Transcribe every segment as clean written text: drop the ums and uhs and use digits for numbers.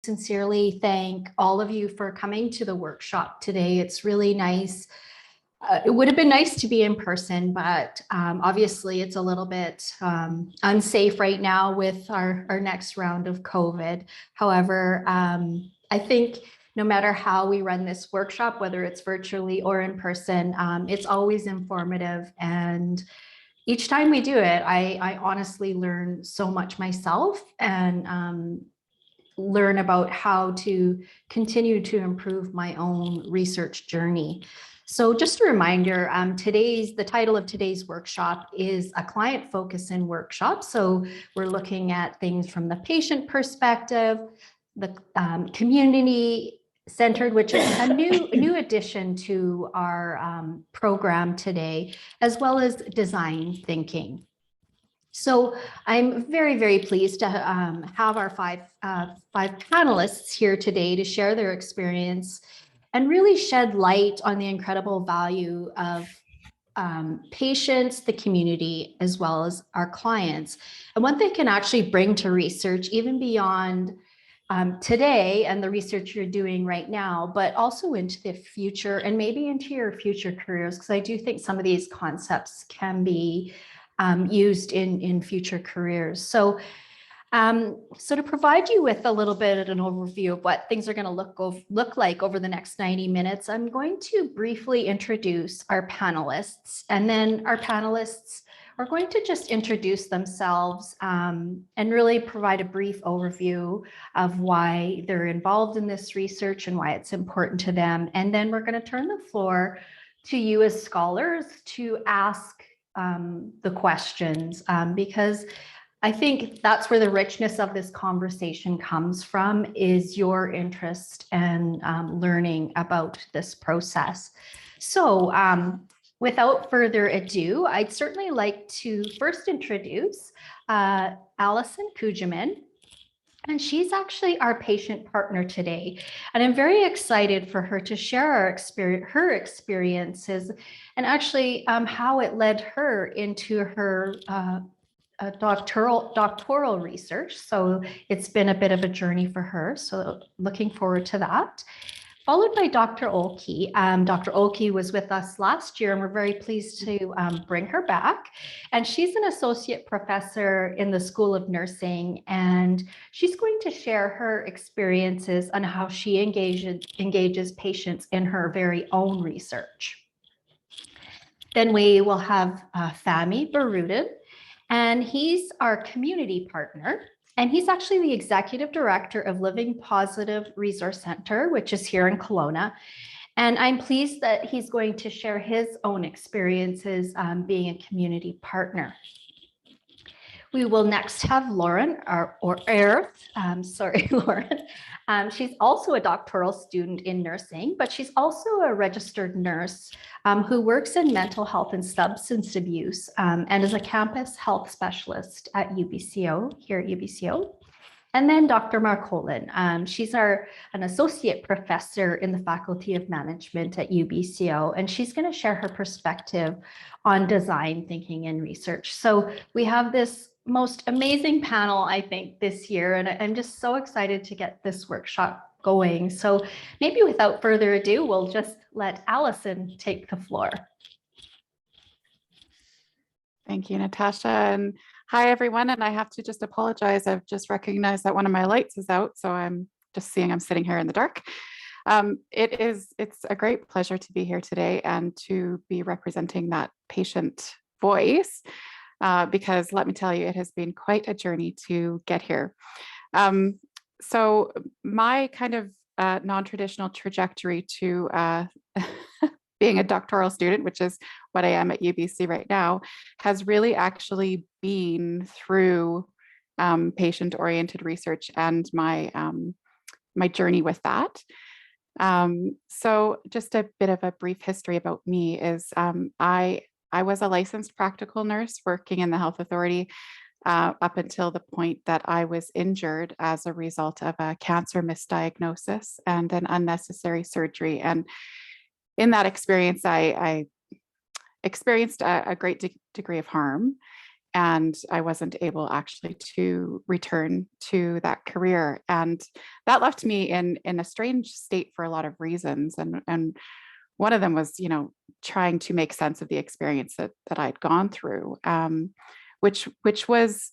Sincerely thank all of you for coming to the workshop today. It's really nice. It would have been nice to be in person, but obviously it's a little bit unsafe right now with our next round of COVID. However, I think no matter how we run this workshop, whether it's virtually or in person, it's always informative. And each time we do it, I honestly learn so much myself and learn about how to continue to improve my own research journey. So just a reminder, the title of today's workshop is a client focus in workshop. So we're looking at things from the patient perspective, the community centered, which is a new addition to our program today, as well as design thinking. So I'm very, very pleased to have our five panelists here today to share their experience and really shed light on the incredible value of patients, the community, as well as our clients, and what they can actually bring to research, even beyond today and the research you're doing right now, but also into the future and maybe into your future careers, because I do think some of these concepts can be used in future careers. So to provide you with a little bit of an overview of what things are going to look like over the next 90 minutes, I'm going to briefly introduce our panelists, and then our panelists are going to just introduce themselves and really provide a brief overview of why they're involved in this research and why it's important to them. And then we're going to turn the floor to you as scholars to ask the questions, because I think that's where the richness of this conversation comes from, is your interest and learning about this process. So without further ado, I'd certainly like to first introduce Allison Kujaman. And she's actually our patient partner today. And I'm very excited for her to share her experiences and actually how it led her into her doctoral research. So it's been a bit of a journey for her. So looking forward to that. Followed by Dr. Olkey. Dr. Olkey was with us last year, and we're very pleased to bring her back. And she's an associate professor in the School of Nursing, and she's going to share her experiences on how she engages patients in her very own research. Then we will have Fahmi Barudan, and he's our community partner. And he's actually the executive director of Living Positive Resource Center, which is here in Kelowna. And I'm pleased that he's going to share his own experiences being a community partner. We will next have Lauren, Lauren. She's also a doctoral student in nursing, but she's also a registered nurse who works in mental health and substance abuse and is a campus health specialist at UBCO, here at UBCO. And then Dr. Marcolin, she's an associate professor in the Faculty of Management at UBCO, and she's going to share her perspective on design thinking and research. So we have this most amazing panel, I think, this year, and I'm just so excited to get this workshop going. So maybe without further ado, we'll just let Allison take the floor. Thank you, Natasha. And hi, everyone. And I have to just apologize. I've just recognized that one of my lights is out. So I'm just seeing I'm sitting here in the dark. It's a great pleasure to be here today and to be representing that patient voice, because let me tell you, it has been quite a journey to get here. So my kind of non-traditional trajectory to being a doctoral student, which is what I am at UBC right now, has really actually been through patient-oriented research and my journey with that. So just a bit of a brief history about me is I was a licensed practical nurse working in the health authority up until the point that I was injured as a result of a cancer misdiagnosis and an unnecessary surgery. And in that experience, I experienced a great degree of harm. and I wasn't able actually to return to that career. And that left me in a strange state for a lot of reasons. And one of them was, trying to make sense of the experience that I'd gone through, which was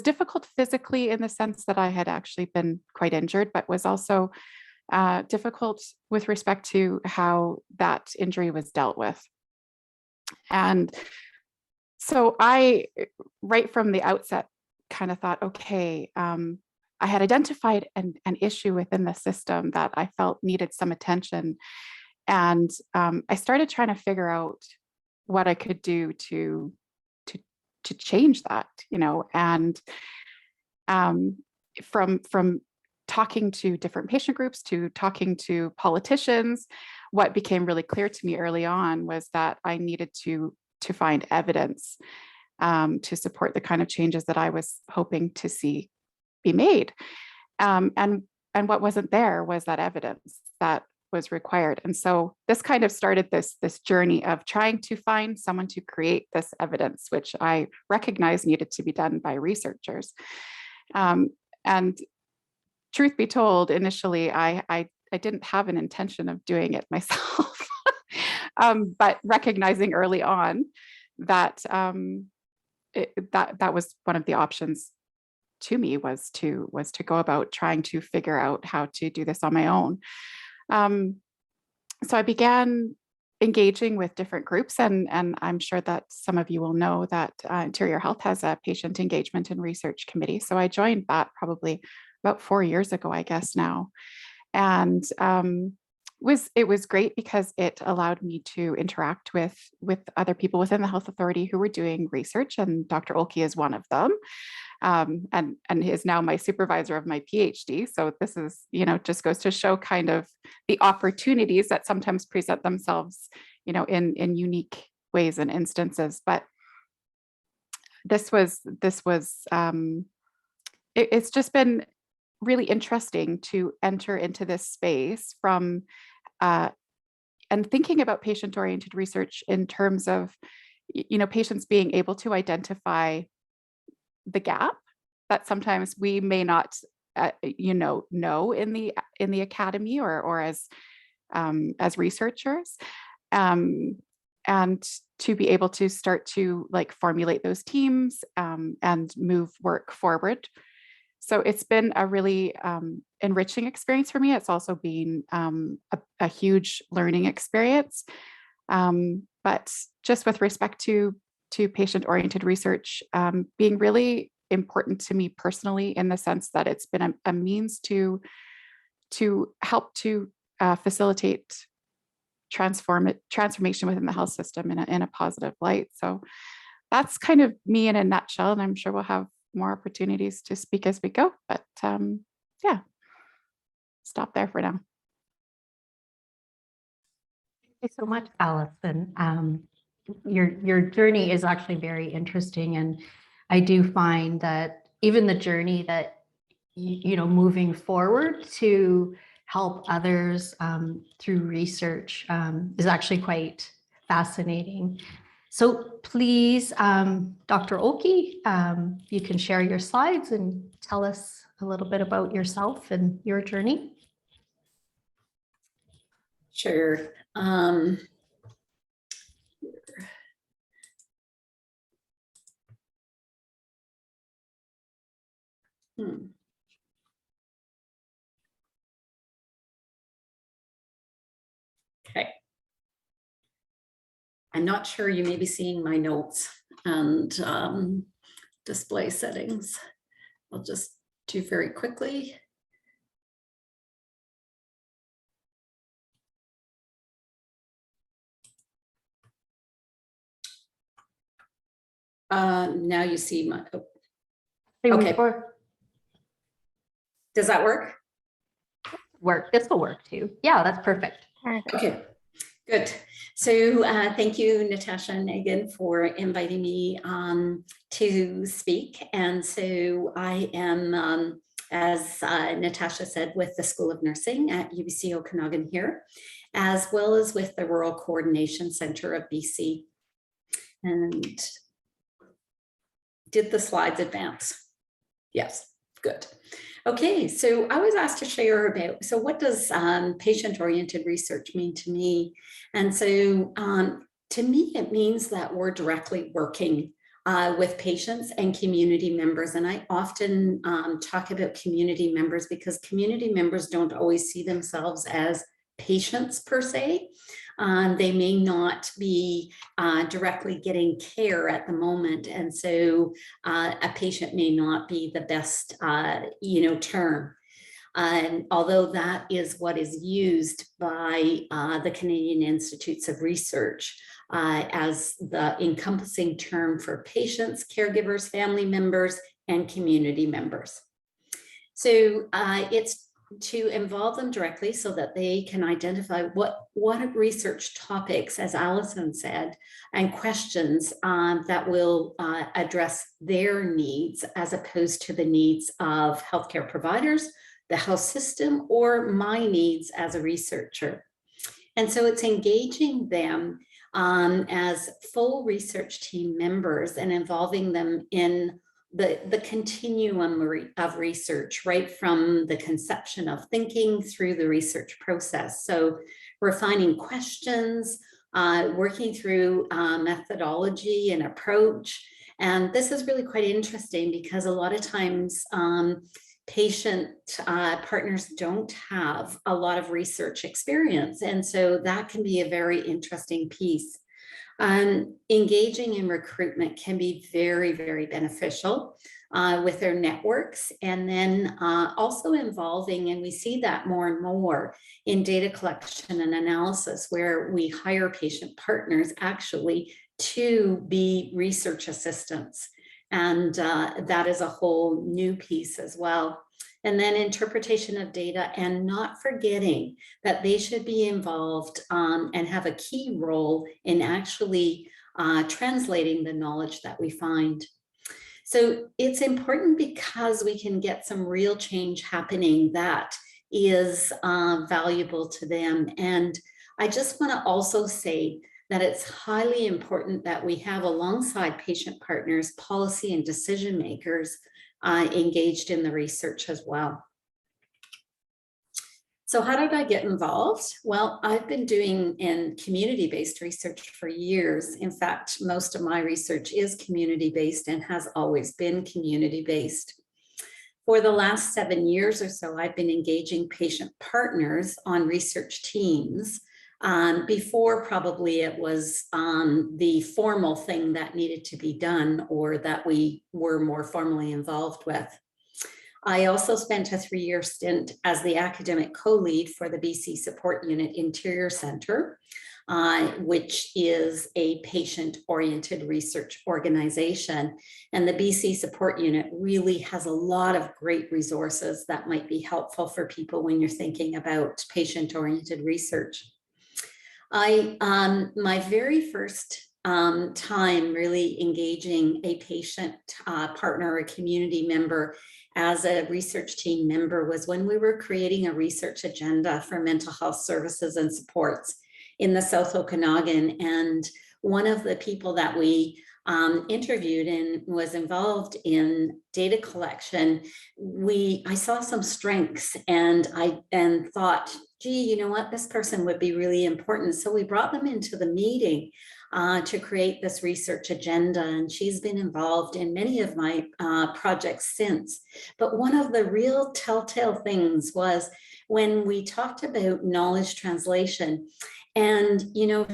difficult physically in the sense that I had actually been quite injured, but was also difficult with respect to how that injury was dealt with. And so I, right from the outset, kind of thought, okay, I had identified an issue within the system that I felt needed some attention. And I started trying to figure out what I could do to change that, and from talking to different patient groups to talking to politicians, what became really clear to me early on was that I needed to find evidence to support the kind of changes that I was hoping to see be made. And what wasn't there was that evidence that was required. And so this kind of started this journey of trying to find someone to create this evidence, which I recognized needed to be done by researchers. And truth be told, initially, I didn't have an intention of doing it myself, but recognizing early on that that was one of the options to me, was to go about trying to figure out how to do this on my own. So I began engaging with different groups, and I'm sure that some of you will know that Interior Health has a patient engagement and research committee. So I joined that probably about 4 years ago, I guess now. And it was great because it allowed me to interact with other people within the health authority who were doing research, and Dr. Olkey is one of them. And is now my supervisor of my PhD. So this is, just goes to show kind of the opportunities that sometimes present themselves, in unique ways and instances. But it's just been really interesting to enter into this space from and thinking about patient-oriented research in terms of, patients being able to identify the gap that sometimes we may not, know in the academy or as researchers, and to be able to start to formulate those teams and move work forward. So it's been a really enriching experience for me. It's also been a huge learning experience. But just with respect to patient-oriented research being really important to me personally, in the sense that it's been a means to help to facilitate transformation within the health system in a positive light. So that's kind of me in a nutshell, and I'm sure we'll have more opportunities to speak as we go. But yeah, stop there for now. Thank you so much, Allison. Your journey is actually very interesting, and I do find that even the journey that moving forward to help others through research is actually quite fascinating. So please, Dr. Olkey, you can share your slides and tell us a little bit about yourself and your journey. Sure. Okay. I'm not sure, you may be seeing my notes and display settings. I'll just do very quickly. Now you see my, oh. Okay. Does that work? This will work too. Yeah, that's perfect. Okay, good. So thank you, Natasha and Megan, for inviting me to speak. And so I am, as Natasha said, with the School of Nursing at UBC Okanagan here, as well as with the Rural Coordination Center of BC. And Did the slides advance? Yes, good. Okay, so I was asked to share about, so what does patient-oriented research mean to me? And so to me, it means that we're directly working with patients and community members. And I often talk about community members because community members don't always see themselves as patients per se. They may not be directly getting care at the moment. And so a patient may not be the best, term. Although that is what is used by the Canadian Institutes of Research as the encompassing term for patients, caregivers, family members, and community members. So it's to involve them directly so that they can identify what research topics, as Allison said, and questions that will address their needs as opposed to the needs of healthcare providers, the health system, or my needs as a researcher. And so it's engaging them as full research team members and involving them in the continuum of research, right from the conception of thinking through the research process. So refining questions, working through methodology and approach. And this is really quite interesting because a lot of times patient partners don't have a lot of research experience. And so that can be a very interesting piece. Engaging in recruitment can be very, very beneficial with their networks, and then also involving, and we see that more and more in data collection and analysis, where we hire patient partners actually to be research assistants. And that is a whole new piece as well. And then interpretation of data, and not forgetting that they should be involved and have a key role in actually translating the knowledge that we find. So it's important because we can get some real change happening that is valuable to them. And I just want to also say that it's highly important that we have, alongside patient partners, policy and decision makers engaged in the research as well. So how did I get involved? Well, I've been doing in community-based research for years. In fact, most of my research is community-based and has always been community-based. For the last 7 years or so, I've been engaging patient partners on research teams. Before probably it was the formal thing that needed to be done, or that we were more formally involved with. I also spent a 3-year stint as the academic co-lead for the BC Support Unit Interior Centre, which is a patient-oriented research organization. And the BC Support Unit really has a lot of great resources that might be helpful for people when you're thinking about patient-oriented research. My very first time really engaging a patient partner or a community member as a research team member was when we were creating a research agenda for mental health services and supports in the South Okanagan. And one of the people that we interviewed and was involved in data collection, I saw some strengths, and I thought, gee, you know what, this person would be really important. So we brought them into the meeting to create this research agenda, and she's been involved in many of my projects since. But one of the real telltale things was when we talked about knowledge translation. And,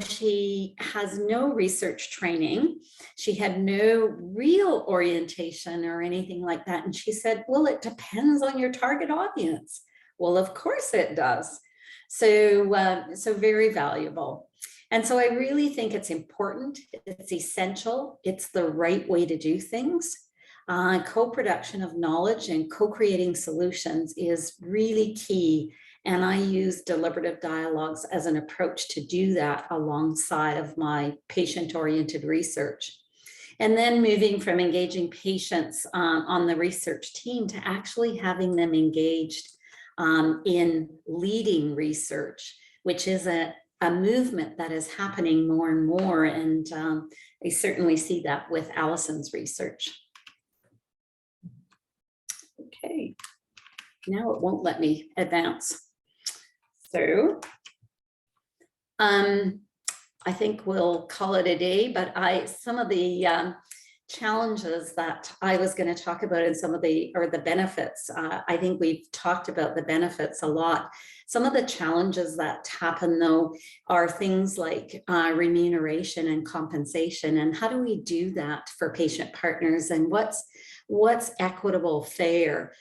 she has no research training. She had no real orientation or anything like that. And she said, well, it depends on your target audience. Well, of course it does. So, so very valuable. And so I really think it's important, it's essential, it's the right way to do things. Co-production of knowledge and co-creating solutions is really key. And I use deliberative dialogues as an approach to do that alongside of my patient-oriented research. And then moving from engaging patients on the research team to actually having them engaged in leading research, which is a movement that is happening more and more. And I certainly see that with Allison's research. Okay, now it won't let me advance. So I think we'll call it a day, but some of the challenges that I was going to talk about and some of the benefits, I think we've talked about the benefits a lot. Some of the challenges that happen though are things like remuneration and compensation, and how do we do that for patient partners, and what's equitable fair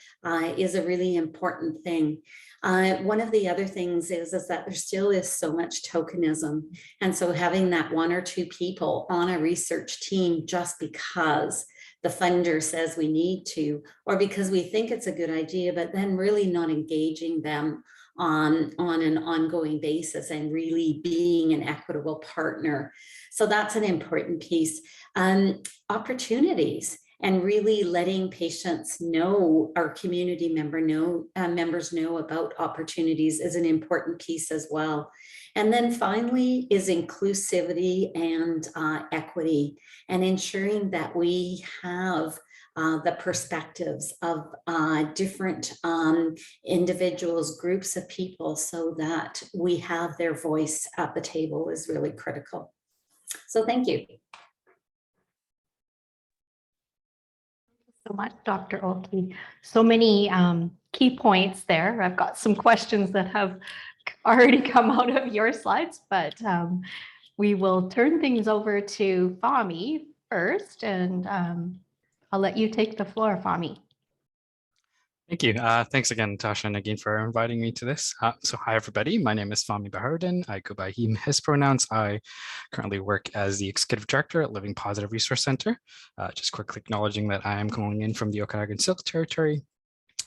is a really important thing. One of the other things is that there still is so much tokenism. And so having that one or two people on a research team just because the funder says we need to, or because we think it's a good idea, but then really not engaging them on an ongoing basis and really being an equitable partner. So that's an important piece. Opportunities. And really letting patients know, our community members know about opportunities is an important piece as well. And then finally is inclusivity and equity, and ensuring that we have the perspectives of different individuals, groups of people, so that we have their voice at the table is really critical. So thank you. So much, Dr. Olkey. So many key points there. I've got some questions that have already come out of your slides, but we will turn things over to Fahmi first, and I'll let you take the floor, Fahmi. Thank you. Thanks again, Natasha and Nagin, for inviting me to this. So hi, everybody. My name is Fahmi Bahardin. I go by he, his pronouns. I currently work as the Executive Director at Living Positive Resource Center. Just quickly acknowledging that I am calling in from the Okanagan Silk Territory,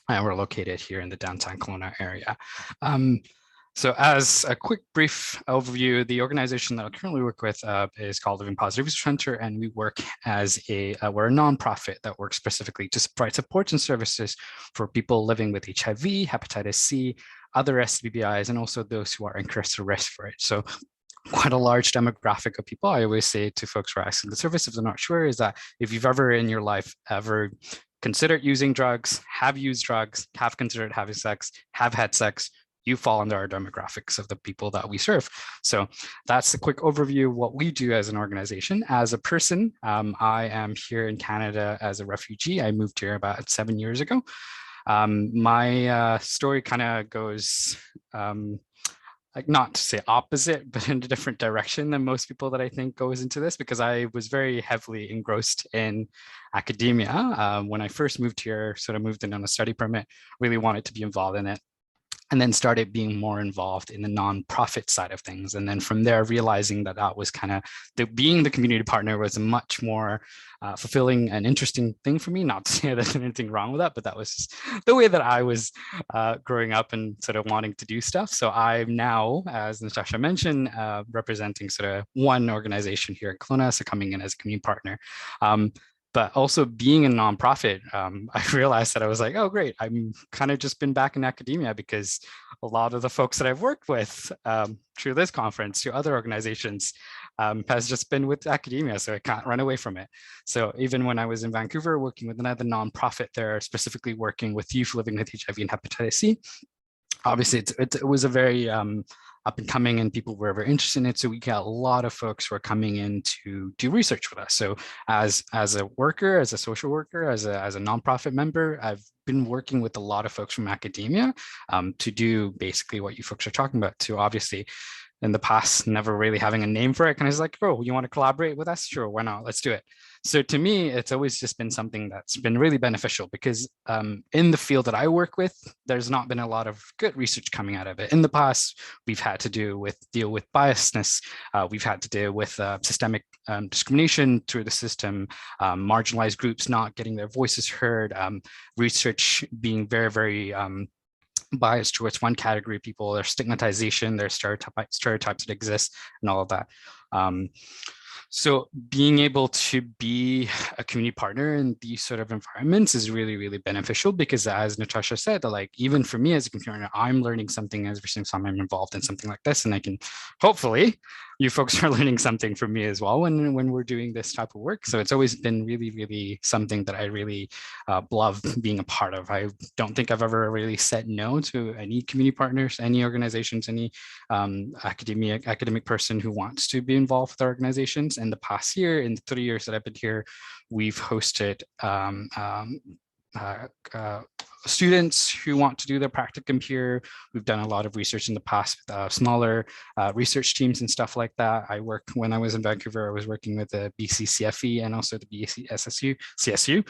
and we're located here in the downtown Kelowna area. So as a quick brief overview, the organization that I currently work with is called Living Positive Resource Center, and we work as we're a nonprofit that works specifically to provide supports and services for people living with HIV, hepatitis C, other STBIs, and also those who are increased risk for it. So quite a large demographic of people. I always say to folks who are asking the service if they're not sure, is that if you've ever in your life ever considered using drugs, have used drugs, have considered having sex, have had sex, you fall under our demographics of the people that we serve. So that's a quick overview of what we do as an organization. As a person, I am here in Canada as a refugee. I moved here about 7 years ago. My story kind of goes, like, not to say opposite, but in a different direction than most people that I think goes into this, because I was very heavily engrossed in academia. When I first moved here, sort of moved in on a study permit, really wanted to be involved in it, and then started being more involved in the nonprofit side of things. And then from there, realizing that that was kind of, being the community partner was a much more fulfilling and interesting thing for me. Not to say there's anything wrong with that, but that was just the way that I was growing up and sort of wanting to do stuff. So I'm now, as Natasha mentioned, representing sort of one organization here in Kelowna, so coming in as a community partner. But also being a nonprofit, I realized that I was like, oh, great. I'm kind of just been back in academia, because a lot of the folks that I've worked with through this conference, through other organizations, has just been with academia. So I can't run away from it. So even when I was in Vancouver working with another nonprofit there, specifically working with youth living with HIV and hepatitis C, obviously it was a very up and coming, and people were very interested in it. So we got a lot of folks who are coming in to do research with us. So as a worker, as a social worker, as a nonprofit member, I've been working with a lot of folks from academia to do basically what you folks are talking about, to obviously in the past, never really having a name for it. And I was like, oh, you want to collaborate with us? Sure, why not? Let's do it. So to me, it's always just been something that's been really beneficial, because in the field that I work with, there's not been a lot of good research coming out of it. In the past, we've had to deal with biasness. We've had to deal with systemic discrimination through the system, marginalized groups not getting their voices heard, research being very, very biased towards one category of people, their stigmatization, their stereotypes that exist, and all of that. So being able to be a community partner in these sort of environments is really, really beneficial, because as Natasha said, like, even for me as a community partner, I'm learning something every single time I'm involved in something like this, and I can hopefully you folks are learning something from me as well when we're doing this type of work. So it's always been really, really something that I really love being a part of. I don't think I've ever really said no to any community partners, any organizations, any academic person who wants to be involved with our organizations. In the past year, in the 3 years that I've been here, we've hosted students who want to do their practicum here. We've done a lot of research in the past with smaller research teams and stuff like that. When I was in Vancouver, I was working with the BC CFE and also the BC CSU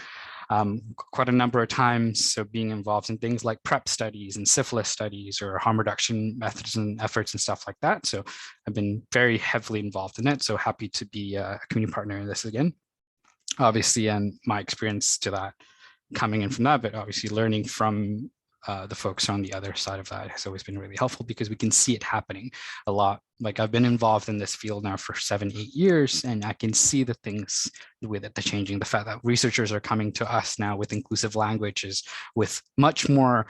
quite a number of times. So being involved in things like PrEP studies and syphilis studies or harm reduction methods and efforts and stuff like that. So I've been very heavily involved in it. So happy to be a community partner in this again. Obviously, and my experience to that coming in from that, but obviously learning from the folks on the other side of that has always been really helpful because we can see it happening a lot. Like I've been involved in this field now for 7-8 years, and I can see the things with it, the changing, the fact that researchers are coming to us now with inclusive languages, with much more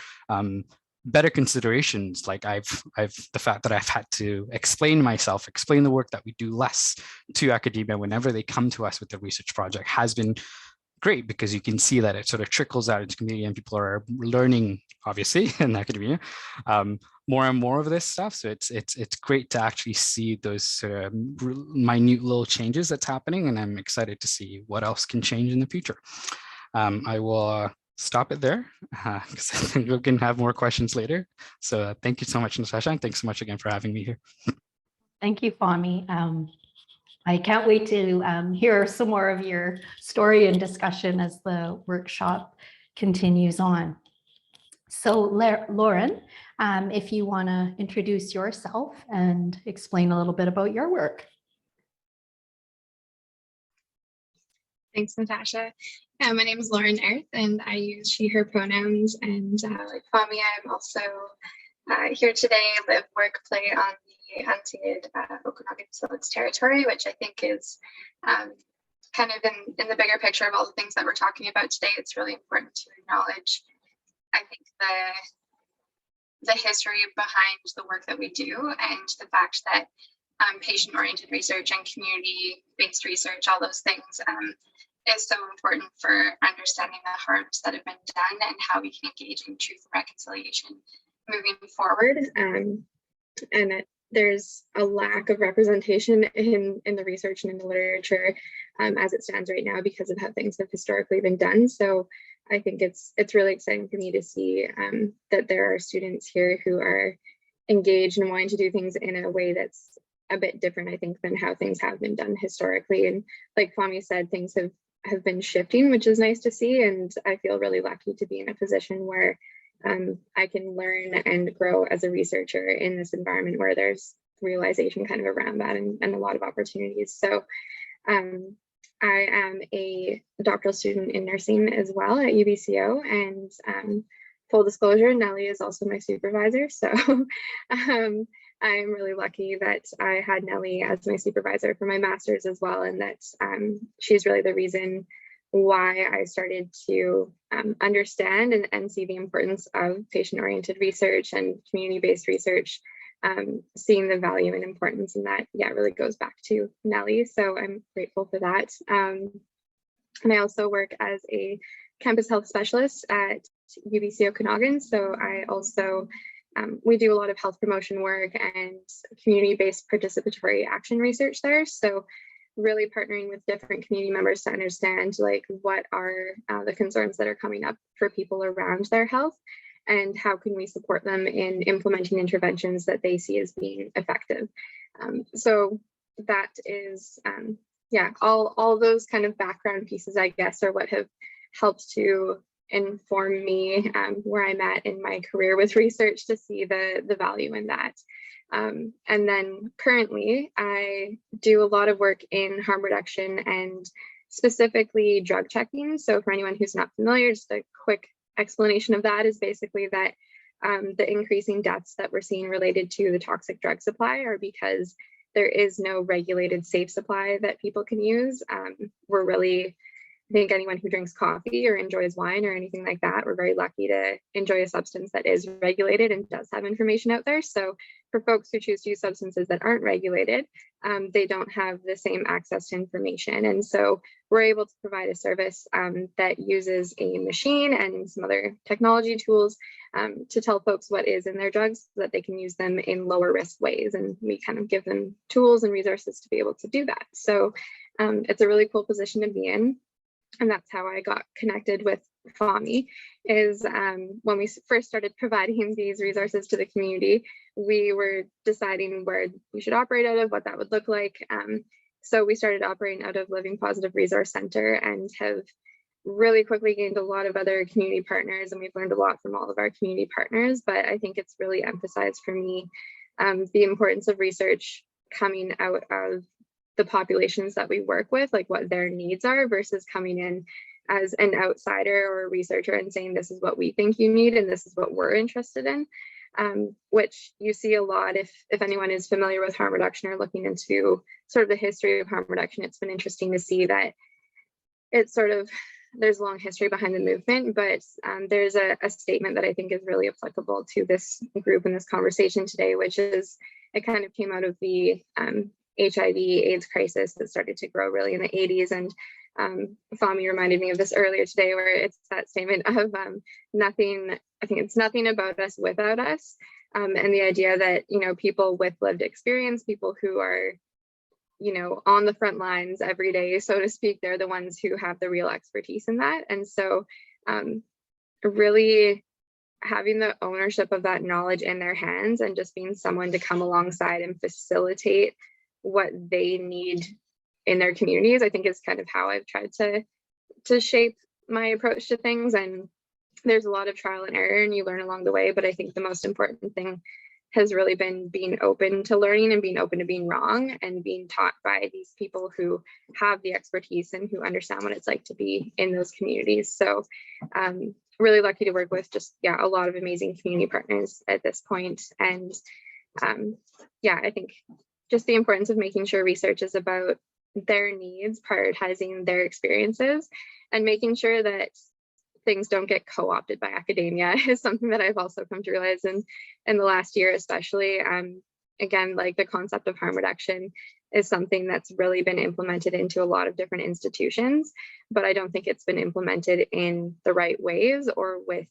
better considerations. Like the fact that I've had to explain myself, explain the work that we do less to academia whenever they come to us with the research project has been great, because you can see that it sort of trickles out into community and people are learning, obviously, in academia, more and more of this stuff. So it's great to actually see those sort of minute little changes that's happening, and I'm excited to see what else can change in the future. I will stop it there because I think we can have more questions later. So thank you so much, Natasha, and thanks so much again for having me here. Thank you, Fahmi. I can't wait to hear some more of your story and discussion as the workshop continues on. So Lauren, if you want to introduce yourself and explain a little bit about your work. Thanks, Natasha. My name is Lauren Earth, and I use she, her pronouns. And like Fahmi, I'm also here today, live, work, play on the unceded Okanagan-Siletz territory, which I think is kind of in the bigger picture of all the things that we're talking about today. It's really important to acknowledge, I think, the history behind the work that we do, and the fact that patient-oriented research and community-based research, all those things, is so important for understanding the harms that have been done and how we can engage in truth and reconciliation moving forward. And there's a lack of representation in the research and in the literature as it stands right now because of how things have historically been done. So I think it's really exciting for me to see that there are students here who are engaged and wanting to do things in a way that's a bit different, I think, than how things have been done historically. And like Fahmi said, things have been shifting, which is nice to see. And I feel really lucky to be in a position where I can learn and grow as a researcher in this environment where there's realization kind of around that and a lot of opportunities. So I am a doctoral student in nursing as well at UBCO, and full disclosure, Nellie is also my supervisor. So I'm really lucky that I had Nellie as my supervisor for my master's as well, and that she's really the reason why I started to understand and see the importance of patient-oriented research and community-based research, seeing the value and importance in that. Yeah, it really goes back to Nellie, so I'm grateful for that. And I also work as a campus health specialist at UBC Okanagan, so I also we do a lot of health promotion work and community-based participatory action research there. So really partnering with different community members to understand like what are the concerns that are coming up for people around their health, and how can we support them in implementing interventions that they see as being effective. So that is, yeah, all those kind of background pieces, I guess, are what have helped to inform me where I'm at in my career with research, to see the value in that. And then currently I do a lot of work in harm reduction and specifically drug checking. So for anyone who's not familiar, just a quick explanation of that is basically that the increasing deaths that we're seeing related to the toxic drug supply are because there is no regulated safe supply that people can use. We're really, I think anyone who drinks coffee or enjoys wine or anything like that, we're very lucky to enjoy a substance that is regulated and does have information out there. So for folks who choose to use substances that aren't regulated, they don't have the same access to information. And so we're able to provide a service that uses a machine and some other technology tools to tell folks what is in their drugs so that they can use them in lower risk ways. And we kind of give them tools and resources to be able to do that. So it's a really cool position to be in. And that's how I got connected with FOMI, is when we first started providing these resources to the community, we were deciding where we should operate out of, what that would look like. So we started operating out of Living Positive Resource Center and have really quickly gained a lot of other community partners, and we've learned a lot from all of our community partners. But I think it's really emphasized for me the importance of research coming out of the populations that we work with, like what their needs are, versus coming in as an outsider or a researcher and saying, this is what we think you need and this is what we're interested in, which you see a lot if anyone is familiar with harm reduction or looking into sort of the history of harm reduction. It's been interesting to see that it's sort of, there's a long history behind the movement, but there's a statement that I think is really applicable to this group and this conversation today, which is, it kind of came out of the HIV/AIDS crisis that started to grow really in the 80s. And Fahmi reminded me of this earlier today, where it's that statement of nothing, I think it's nothing about us without us. And the idea that, you know, people with lived experience, people who are, you know, on the front lines every day, so to speak, they're the ones who have the real expertise in that. And so really having the ownership of that knowledge in their hands and just being someone to come alongside and facilitate what they need in their communities, I think is kind of how I've tried to shape my approach to things. And there's a lot of trial and error and you learn along the way, but I think the most important thing has really been being open to learning and being open to being wrong and being taught by these people who have the expertise and who understand what it's like to be in those communities. So really lucky to work with just, yeah, a lot of amazing community partners at this point. And yeah, I think just the importance of making sure research is about their needs, prioritizing their experiences, and making sure that things don't get co-opted by academia is something that I've also come to realize in the last year, especially. Again, like the concept of harm reduction is something that's really been implemented into a lot of different institutions, but I don't think it's been implemented in the right ways or with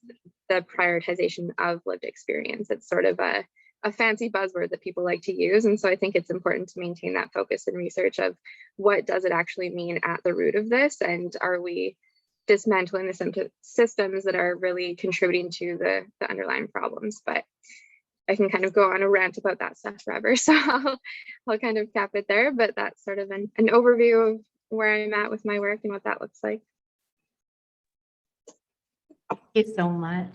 the prioritization of lived experience. It's sort of a fancy buzzword that people like to use. And so I think it's important to maintain that focus in research of what does it actually mean at the root of this? And are we dismantling the systems that are really contributing to the underlying problems? But I can kind of go on a rant about that stuff forever. So I'll kind of cap it there, but that's sort of an overview of where I'm at with my work and what that looks like. Thank you so much.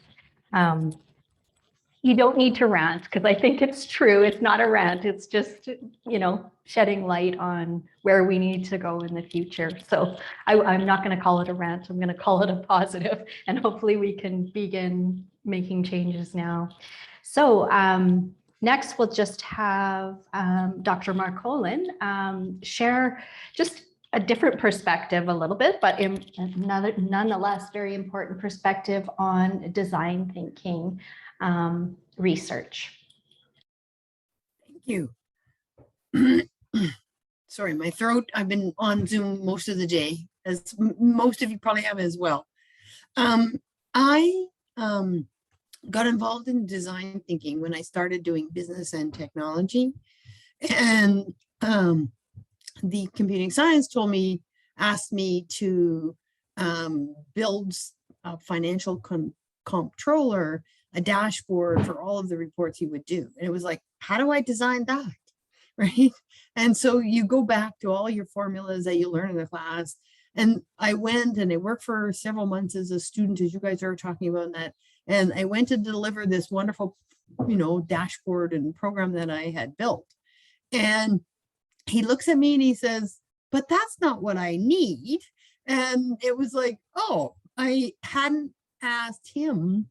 You don't need to rant, because I think it's true. It's not a rant. It's just, you know, shedding light on where we need to go in the future. So I'm not going to call it a rant. I'm going to call it a positive, and hopefully we can begin making changes now. So next we'll just have Dr. Marcolin share just a different perspective a little bit, but in another, nonetheless, very important perspective on design thinking research. Thank you. Sorry, my throat, I've been on Zoom most of the day, as most of you probably have as well. I got involved in design thinking when I started doing business and technology. And the computing science asked me to build a financial comptroller, a dashboard for all of the reports he would do. And it was like, how do I design that? Right. And so you go back to all your formulas that you learn in the class. And I went and I worked for several months as a student, as you guys are talking about that. And I went to deliver this wonderful, you know, dashboard and program that I had built. And he looks at me and he says, but that's not what I need. And it was like, oh, I hadn't asked him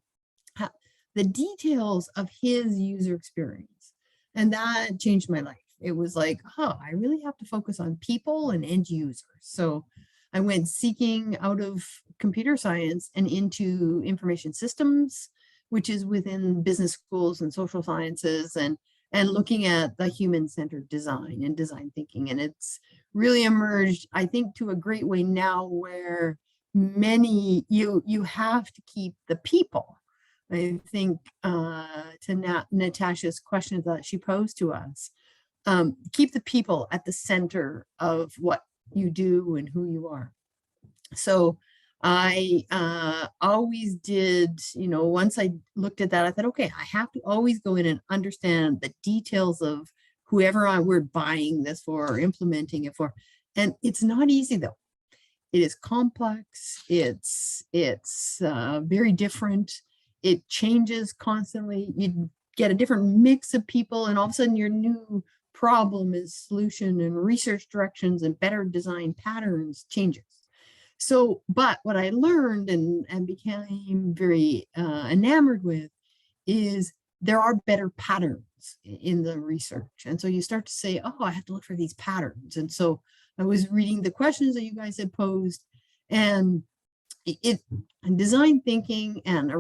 the details of his user experience. And that changed my life. It was like, oh, I really have to focus on people and end users. So I went seeking out of computer science and into information systems, which is within business schools and social sciences. And and looking at the human-centered design and design thinking. And it's really emerged, I think, to a great way now where you have to keep the people. I think to Natasha's question that she posed to us, keep the people at the center of what you do and who you are. So I always did, once I looked at that, I thought, okay, I have to always go in and understand the details of whoever we're buying this for or implementing it for. And it's not easy though. It is complex. It's very different. It changes constantly. You get a different mix of people, and all of a sudden your new problem is solution and research directions and better design patterns changes. So, but what I learned and became very enamored with is there are better patterns in the research. And so you start to say, oh, I have to look for these patterns. And so I was reading the questions that you guys had posed, and design thinking and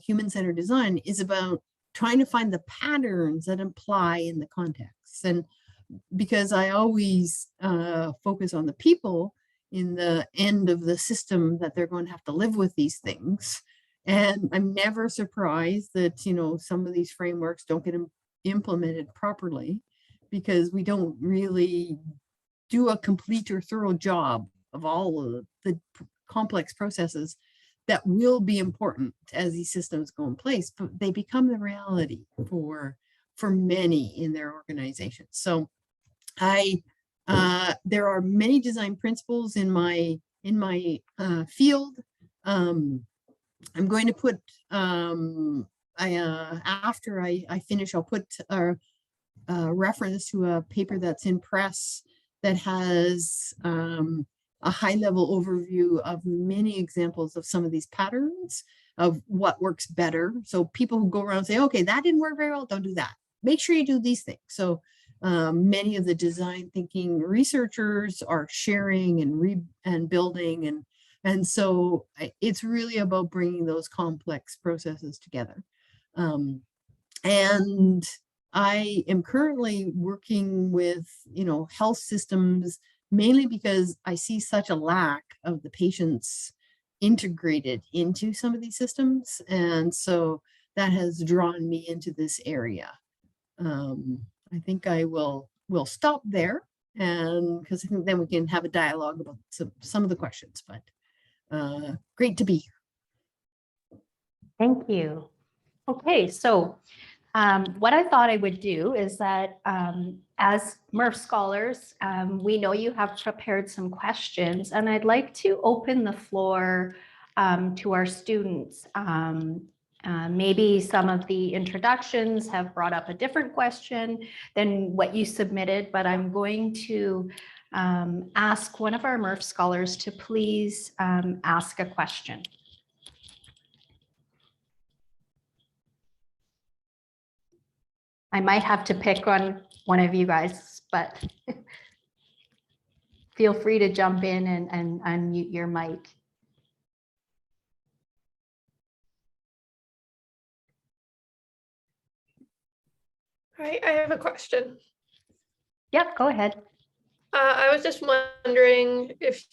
human-centered design is about trying to find the patterns that apply in the context. And because I always focus on the people in the end of the system that they're going to have to live with these things. And I'm never surprised that, some of these frameworks don't get implemented properly because we don't really do a complete or thorough job of all of the complex processes that will be important as these systems go in place, but they become the reality for many in their organizations. So there are many design principles in my field. I'm going to put after I finish, I'll put a reference to a paper that's in press that has a high-level overview of many examples of some of these patterns of what works better. So people who go around and say, okay, that didn't work very well, don't do that. Make sure you do these things. So many of the design thinking researchers are sharing and building, and so it's really about bringing those complex processes together. And I am currently working with health systems, mainly because I see such a lack of the patients integrated into some of these systems, and so that has drawn me into this area. I think I will stop there, and because I think then we can have a dialogue about some of the questions, but great to be here. Thank you. Okay, so what I thought I would do is that as MURPH scholars, we know you have prepared some questions, and I'd like to open the floor to our students. Maybe some of the introductions have brought up a different question than what you submitted, but I'm going to ask one of our MURPH scholars to please ask a question. I might have to pick on one of you guys, but feel free to jump in and unmute your mic. Hi, I have a question. Yep, go ahead. I was just wondering if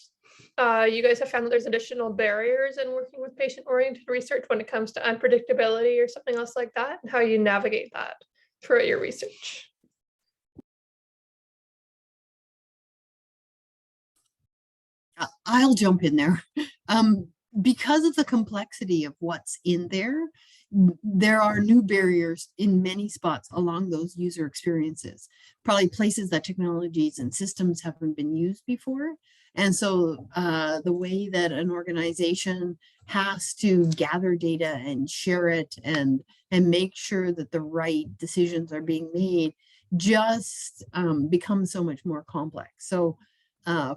you guys have found that there's additional barriers in working with patient-oriented research when it comes to unpredictability or something else like that, and how you navigate that throughout your research. I'll jump in there. Because of the complexity of what's in there, there are new barriers in many spots along those user experiences, probably places that technologies and systems haven't been used before. And so the way that an organization has to gather data and share it and make sure that the right decisions are being made just becomes so much more complex. So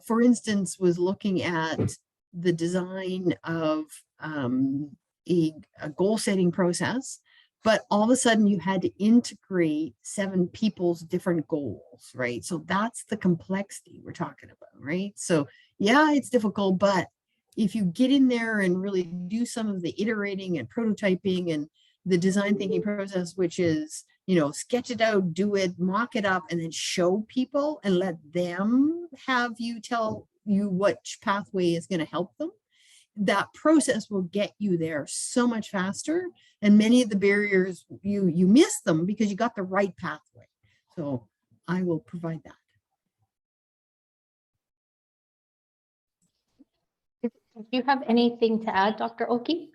for instance, was looking at the design of a goal setting process, but all of a sudden you had to integrate 7 people's different goals, right? So that's the complexity we're talking about, right? So yeah, it's difficult, but if you get in there and really do some of the iterating and prototyping and the design thinking process, which is sketch it out, do it, mock it up, and then show people and let them have you tell you which pathway is going to help them. That process will get you there so much faster. And many of the barriers, you miss them because you got the right pathway. So I will provide that. Do you have anything to add, Dr. Oki?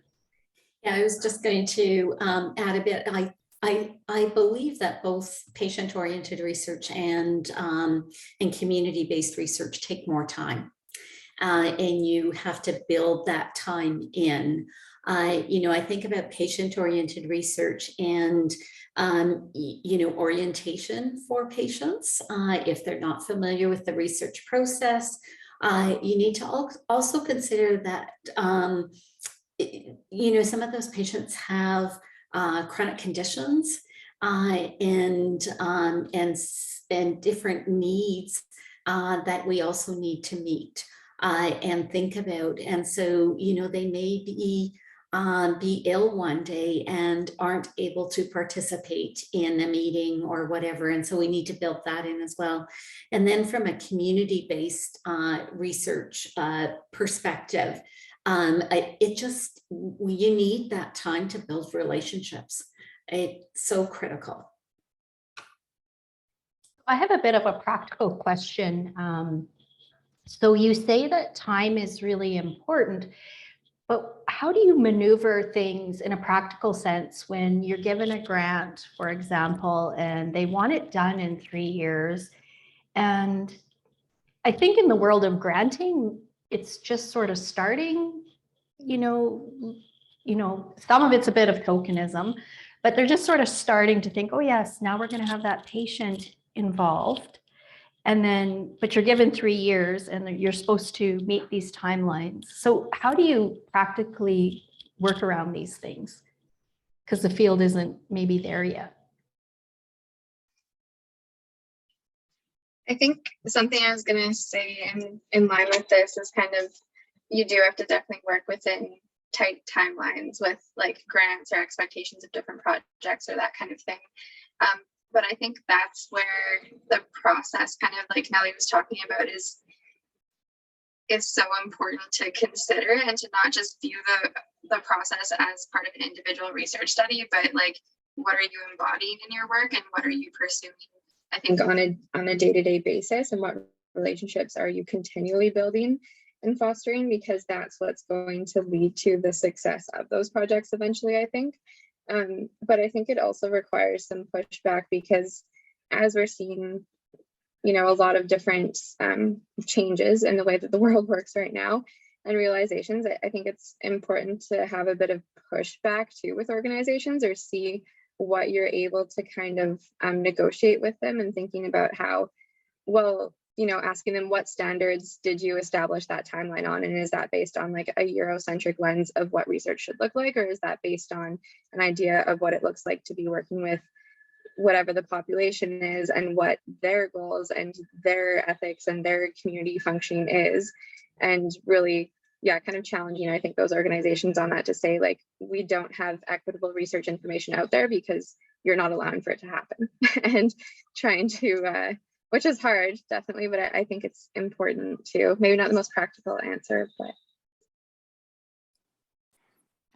Yeah, I was just going to add a bit. I believe that both patient-oriented research and community-based research take more time, and you have to build that time in. I think about patient-oriented research and orientation for patients. If they're not familiar with the research process, you need to also consider that some of those patients have chronic conditions and different needs that we also need to meet and think about. And so, they may be ill one day and aren't able to participate in a meeting or whatever. And so we need to build that in as well. And then from a community-based research perspective, you need that time to build relationships. It's so critical. I have a bit of a practical question. So you say that time is really important, but how do you maneuver things in a practical sense when you're given a grant, for example, and they want it done in 3 years? And I think in the world of granting, it's just sort of starting, some of it's a bit of tokenism, but they're just sort of starting to think, oh yes, now we're going to have that patient involved. And then, but you're given 3 years and you're supposed to meet these timelines. So how do you practically work around these things? Because the field isn't maybe there yet. I think something I was going to say in line with this is kind of, you do have to definitely work within tight timelines with like grants or expectations of different projects or that kind of thing. But I think that's where the process, kind of like Nellie was talking about, is so important to consider, and to not just view the process as part of an individual research study, but like, what are you embodying in your work and what are you pursuing, I think, on a day-to-day basis, and what relationships are you continually building and fostering, because that's what's going to lead to the success of those projects eventually, I think. But I think it also requires some pushback, because as we're seeing, a lot of different changes in the way that the world works right now and realizations, I think it's important to have a bit of pushback too with organizations, or see what you're able to kind of negotiate with them, and thinking about how, well, asking them, what standards did you establish that timeline on? And is that based on like a Eurocentric lens of what research should look like? Or is that based on an idea of what it looks like to be working with whatever the population is, and what their goals and their ethics and their community functioning is? And really, kind of challenging, I think, those organizations on that, to say, like, we don't have equitable research information out there because you're not allowing for it to happen. And trying to, which is hard, definitely, but I think it's important too. Maybe not the most practical answer, but.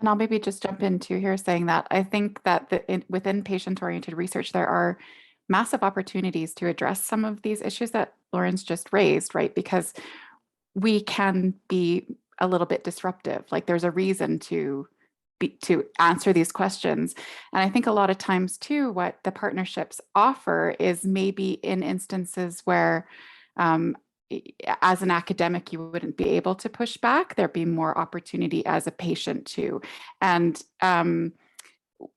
And I'll maybe just jump into here saying that I think that within patient-oriented research, there are massive opportunities to address some of these issues that Lauren's just raised, right? Because we can be a little bit disruptive. Like, there's a reason to answer these questions. And I think a lot of times too, what the partnerships offer is maybe in instances where as an academic, you wouldn't be able to push back. There'd be more opportunity as a patient too. And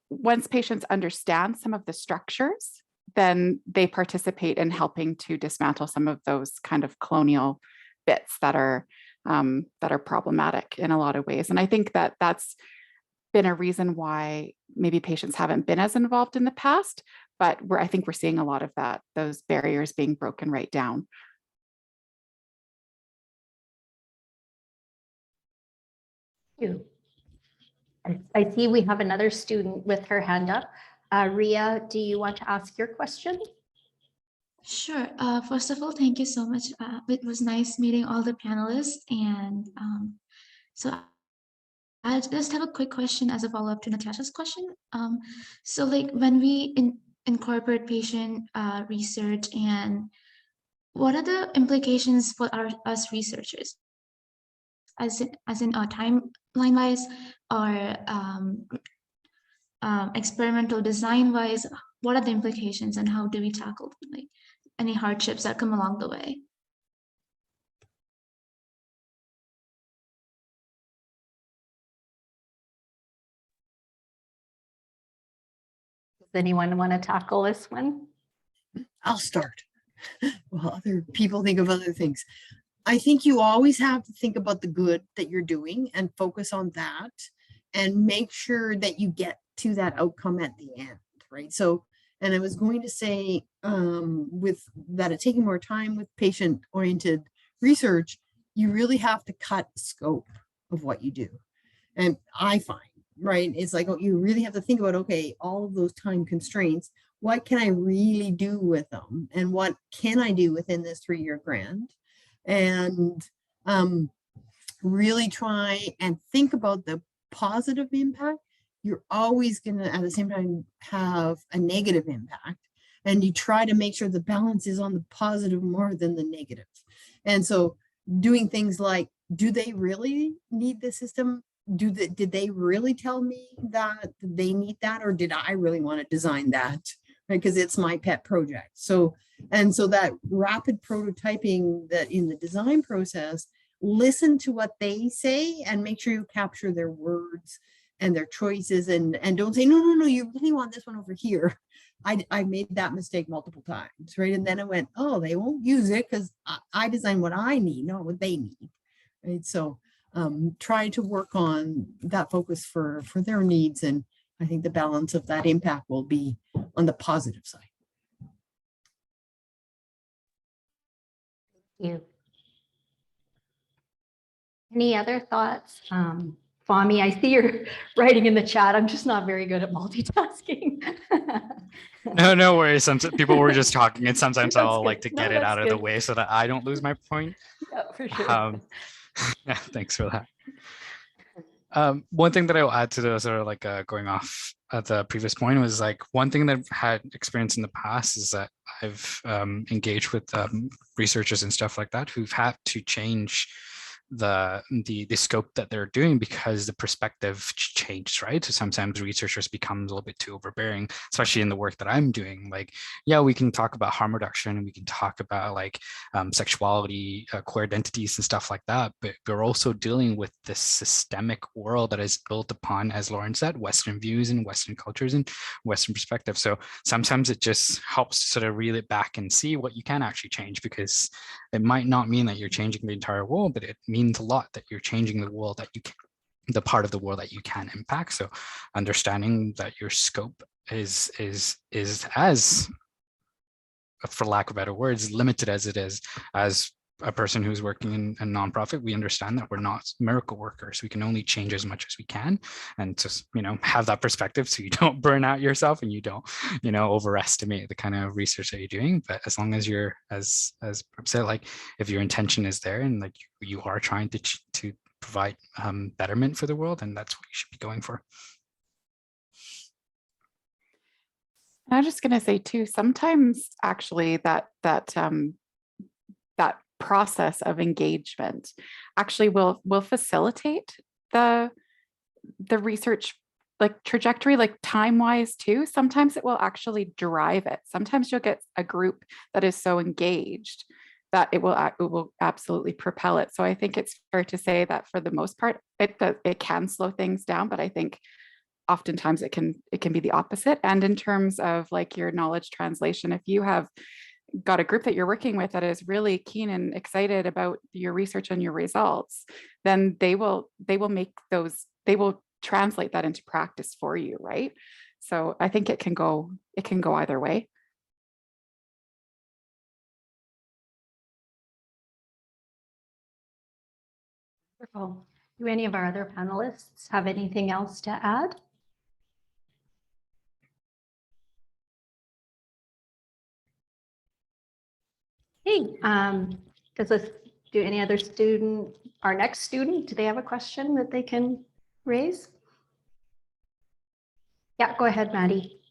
once patients understand some of the structures, then they participate in helping to dismantle some of those kind of colonial bits that are problematic in a lot of ways. And I think that that's been a reason why maybe patients haven't been as involved in the past, but I think we're seeing a lot of those barriers being broken right down. Thank you. I see we have another student with her hand up. Ria, do you want to ask your question? Sure. First of all, thank you so much. It was nice meeting all the panelists. And so I just have a quick question as a follow-up to Natasha's question. So like when we incorporate patient research, and what are the implications for us researchers? As in timeline wise, or experimental design wise, what are the implications and how do we tackle like any hardships that come along the way? Does anyone want to tackle this one? I'll start. Well, other people think of other things. I think you always have to think about the good that you're doing and focus on that and make sure that you get to that outcome at the end, right? So, and I was going to say with that, it's taking more time with patient-oriented research, you really have to cut the scope of what you do. And I find, right, it's like, oh, you really have to think about, okay, all of those time constraints, what can I really do with them? And what can I do within this 3-year grant? And really try and think about the positive impact. You're always going to, at the same time, have a negative impact. And you try to make sure the balance is on the positive more than the negative. And so doing things like, do they really need the system? Did they really tell me that they need that? Or did I really want to design that? Right? Because it's my pet project. So, and so that rapid prototyping that in the design process, listen to what they say and make sure you capture their words and their choices, and don't say, no, you really want this one over here. I made that mistake multiple times, right? And then I went, oh, they won't use it because I designed what I need, not what they need, right? So try to work on that focus for their needs, and I think the balance of that impact will be on the positive side. Thank you. Any other thoughts? Fami, I see you're writing in the chat. I'm just not very good at multitasking. No worries. Some people were just talking, and sometimes That's I'll good. like to No, get it that's out of the good. way so that I don't lose my point. Yeah, for sure. Yeah, thanks for that. One thing that I'll add to the sort of like going off at the previous point was like one thing that I've had experience in the past is that I've engaged with researchers and stuff like that who've had to change the scope that they're doing because the perspective changed, right? So sometimes researchers become a little bit too overbearing, especially in the work that I'm doing. Like, yeah, we can talk about harm reduction and we can talk about like sexuality, queer identities and stuff like that, but we're also dealing with this systemic world that is built upon, as Lauren said, Western views and Western cultures and Western perspective. So sometimes it just helps to sort of reel it back and see what you can actually change, because it might not mean that you're changing the entire world, but it means a lot that you're changing the world that you can, the part of the world that you can impact. So understanding that your scope is as, for lack of better words, limited as it is. As a person who's working in a nonprofit, we understand that we're not miracle workers. We can only change as much as we can, and just, you know, have that perspective so you don't burn out yourself and you don't, you know, overestimate the kind of research that you're doing. But as long as you're, as said, like if your intention is there and like you are trying to provide betterment for the world, and that's what you should be going for. I'm just going to say too, sometimes actually that process of engagement actually will facilitate the research like trajectory, like time wise too. Sometimes it will actually drive it. Sometimes you'll get a group that is so engaged that it will absolutely propel it. So I think it's fair to say that for the most part, it can slow things down, but I think oftentimes it can be the opposite. And in terms of like your knowledge translation, if you have got a group that you're working with that is really keen and excited about your research and your results, then they will translate that into practice for you, right? So I think it can go either way. Wonderful. Do any of our other panelists have anything else to add? Hey, do any other student, our next student, do they have a question that they can raise? Yeah, go ahead, Maddie.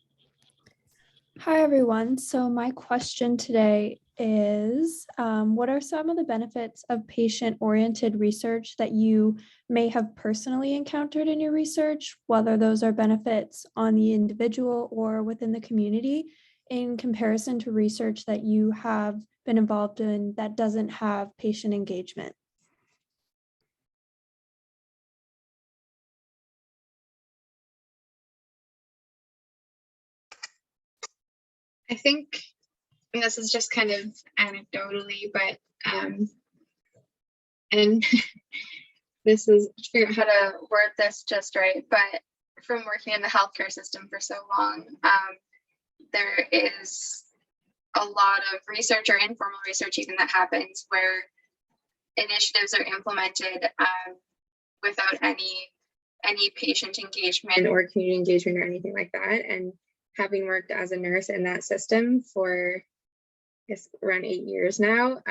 Hi, everyone. So my question today is, what are some of the benefits of patient-oriented research that you may have personally encountered in your research, whether those are benefits on the individual or within the community, in comparison to research that you have been involved in that doesn't have patient engagement? I think, and this is just kind of anecdotally, but and this is figure out how to word this just right, but from working in the healthcare system for so long, there is a lot of research or informal research even that happens where initiatives are implemented without any patient engagement or community engagement or anything like that. And having worked as a nurse in that system for, I guess, around 8 years now,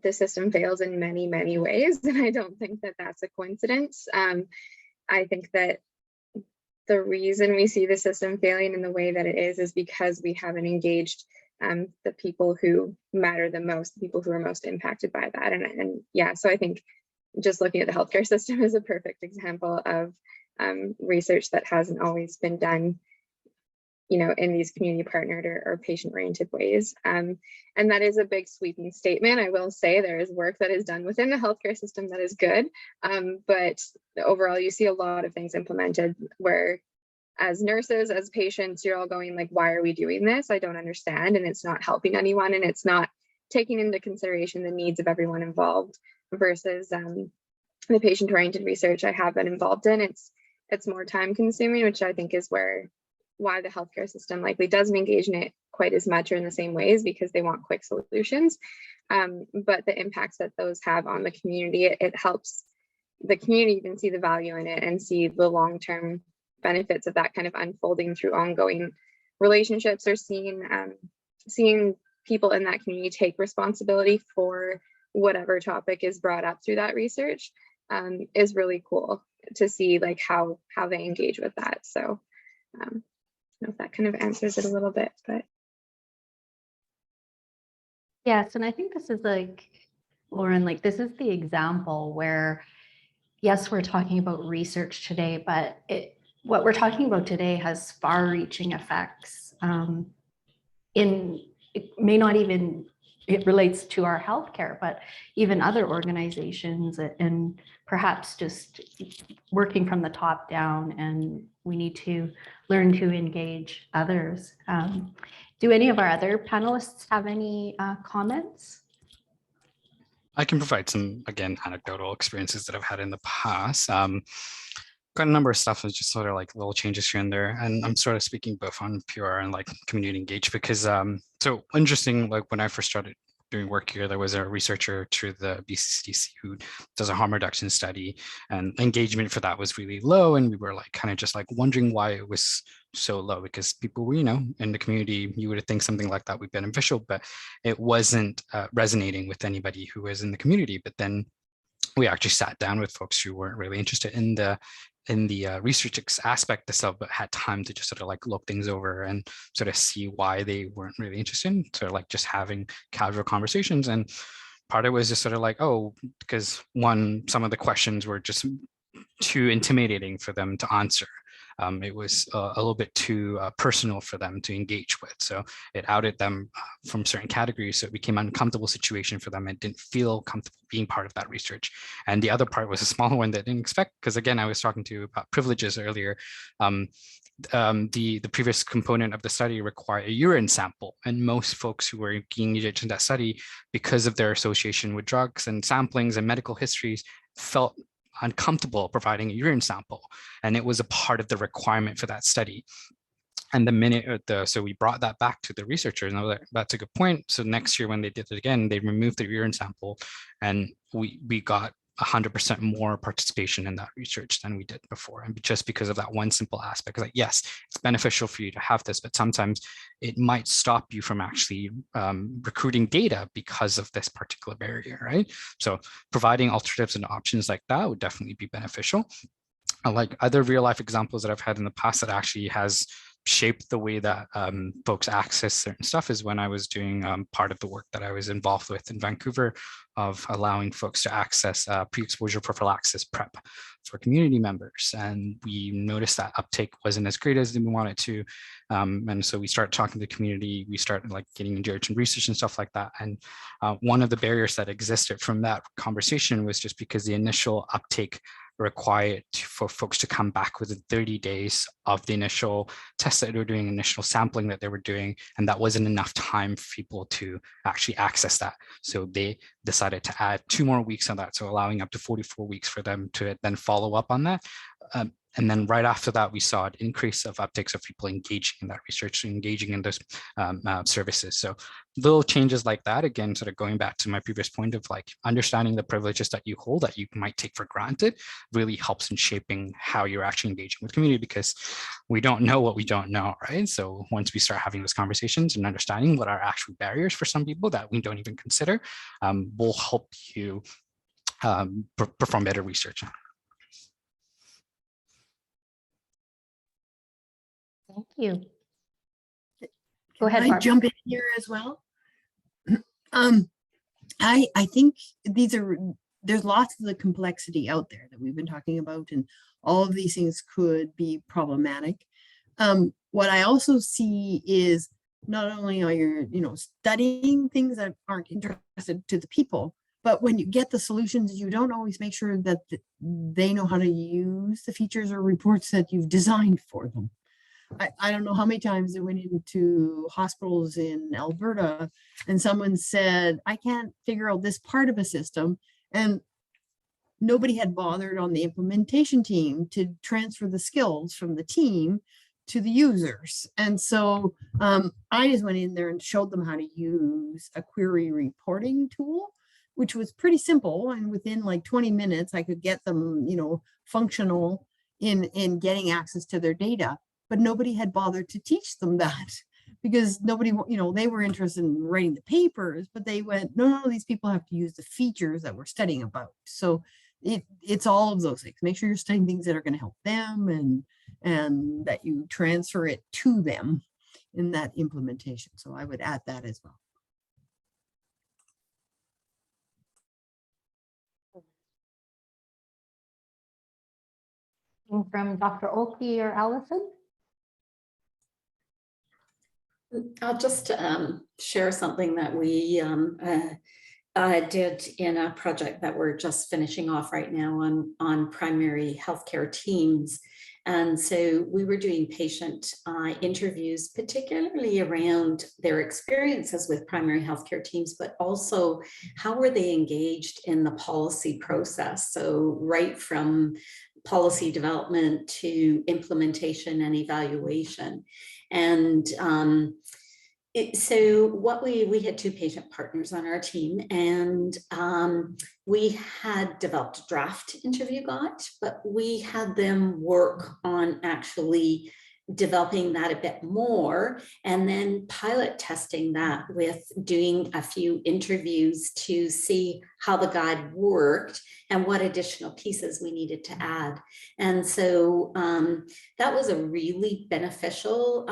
the system fails in many, many ways. And I don't think that that's a coincidence. I think that the reason we see the system failing in the way that it is because we haven't engaged the people who matter the most, the people who are most impacted by that. And yeah, so I think just looking at the healthcare system is a perfect example of research that hasn't always been done, you know, in these community partnered or patient-oriented ways. And that is a big sweeping statement. I will say there is work that is done within the healthcare system that is good, but overall you see a lot of things implemented where as nurses, as patients, you're all going like, why are we doing this? I don't understand. And it's not helping anyone, and it's not taking into consideration the needs of everyone involved versus the patient-oriented research I have been involved in. It's more time consuming, which I think is why the healthcare system likely doesn't engage in it quite as much or in the same ways, because they want quick solutions. But the impacts that those have on the community, it helps the community even see the value in it and see the long-term benefits of that kind of unfolding through ongoing relationships, or seeing people in that community take responsibility for whatever topic is brought up through that research, is really cool to see like how they engage with that. So I don't know if that kind of answers it a little bit, but. Yes, and I think this is like, Lauren, like this is the example where, yes, we're talking about research today, but what we're talking about today has far-reaching effects. It may not even, it relates to our healthcare, but even other organizations, and perhaps just working from the top down, and we need to learn to engage others. Do any of our other panelists have any comments? I can provide some, again, anecdotal experiences that I've had in the past. Got a number of stuff that's just sort of like little changes here and there. And I'm sort of speaking both on PR and like community engage, because so interesting, like when I first started doing work here, there was a researcher through the BCCDC who does a harm reduction study, and engagement for that was really low. And we were like kind of just like wondering why it was so low, because people were, you know, in the community, you would think something like that would be beneficial, but it wasn't resonating with anybody who was in the community. But then we actually sat down with folks who weren't really interested in the research aspect itself, but had time to just sort of like look things over and sort of see why they weren't really interested in sort of like just having casual conversations. And part of it was just sort of like, oh, because some of the questions were just too intimidating for them to answer. It was a little bit too personal for them to engage with. So it outed them from certain categories. So it became an uncomfortable situation for them and didn't feel comfortable being part of that research. And the other part was a smaller one that I didn't expect, because again, I was talking to you about privileges earlier. The previous component of the study required a urine sample, and most folks who were engaged in that study, because of their association with drugs and samplings and medical histories, felt uncomfortable providing a urine sample, and it was a part of the requirement for that study. And the minute so we brought that back to the researchers, and I was like, that's a good point. So next year when they did it again, they removed the urine sample, and we got 100% more participation in that research than we did before. And just because of that one simple aspect, like, yes, it's beneficial for you to have this, but sometimes it might stop you from actually recruiting data because of this particular barrier, right? So providing alternatives and options like that would definitely be beneficial. Like other real life examples that I've had in the past that actually has shaped the way that folks access certain stuff is when I was doing part of the work that I was involved with in Vancouver of allowing folks to access pre-exposure prophylaxis PrEP for community members. And we noticed that uptake wasn't as great as we wanted to. And so we started talking to the community, we started like getting into urgent research and stuff like that. And one of the barriers that existed from that conversation was just because the initial uptake required for folks to come back within 30 days of the initial tests that they were doing, initial sampling that they were doing, and that wasn't enough time for people to actually access that. So they decided to add 2 more weeks on that, so allowing up to 44 weeks for them to then follow up on that. And then right after that, we saw an increase of uptakes of people engaging in that research, engaging in those services. So little changes like that, again, sort of going back to my previous point of like understanding the privileges that you hold that you might take for granted really helps in shaping how you're actually engaging with community, because we don't know what we don't know, right? So once we start having those conversations and understanding what are actual barriers for some people that we don't even consider, will help you perform better research. Thank you. Go ahead, I Barb. jump in here as well. I think there's lots of the complexity out there that we've been talking about, and all of these things could be problematic. What I also see is not only are you studying things that aren't interested to the people, but when you get the solutions, you don't always make sure that they know how to use the features or reports that you've designed for them. I don't know how many times I went into hospitals in Alberta and someone said, I can't figure out this part of a system. And nobody had bothered on the implementation team to transfer the skills from the team to the users. And so I just went in there and showed them how to use a query reporting tool, which was pretty simple. And within like 20 minutes, I could get them, functional in getting access to their data. But nobody had bothered to teach them that, because nobody, they were interested in writing the papers, but they went, no, these people have to use the features that we're studying about. So it's all of those things. Make sure you're studying things that are going to help them, and that you transfer it to them in that implementation. So I would add that as well. From Dr. Oki or Allison? I'll just share something that we did in a project that we're just finishing off right now on primary healthcare teams. And so we were doing patient interviews, particularly around their experiences with primary healthcare teams, but also how were they engaged in the policy process? So right from policy development to implementation and evaluation. And so what we had 2 patient partners on our team, and we had developed a draft interview guide, but we had them work on actually developing that a bit more, and then pilot testing that with doing a few interviews to see how the guide worked and what additional pieces we needed to add. And so that was a really beneficial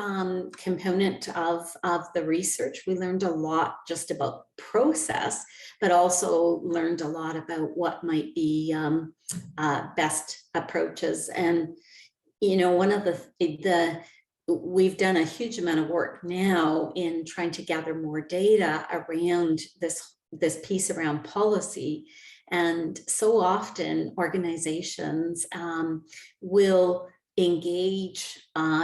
component of the research. We learned a lot just about process, but also learned a lot about what might be best approaches. And one of we've done a huge amount of work now in trying to gather more data around this piece around policy. And so often organizations will engage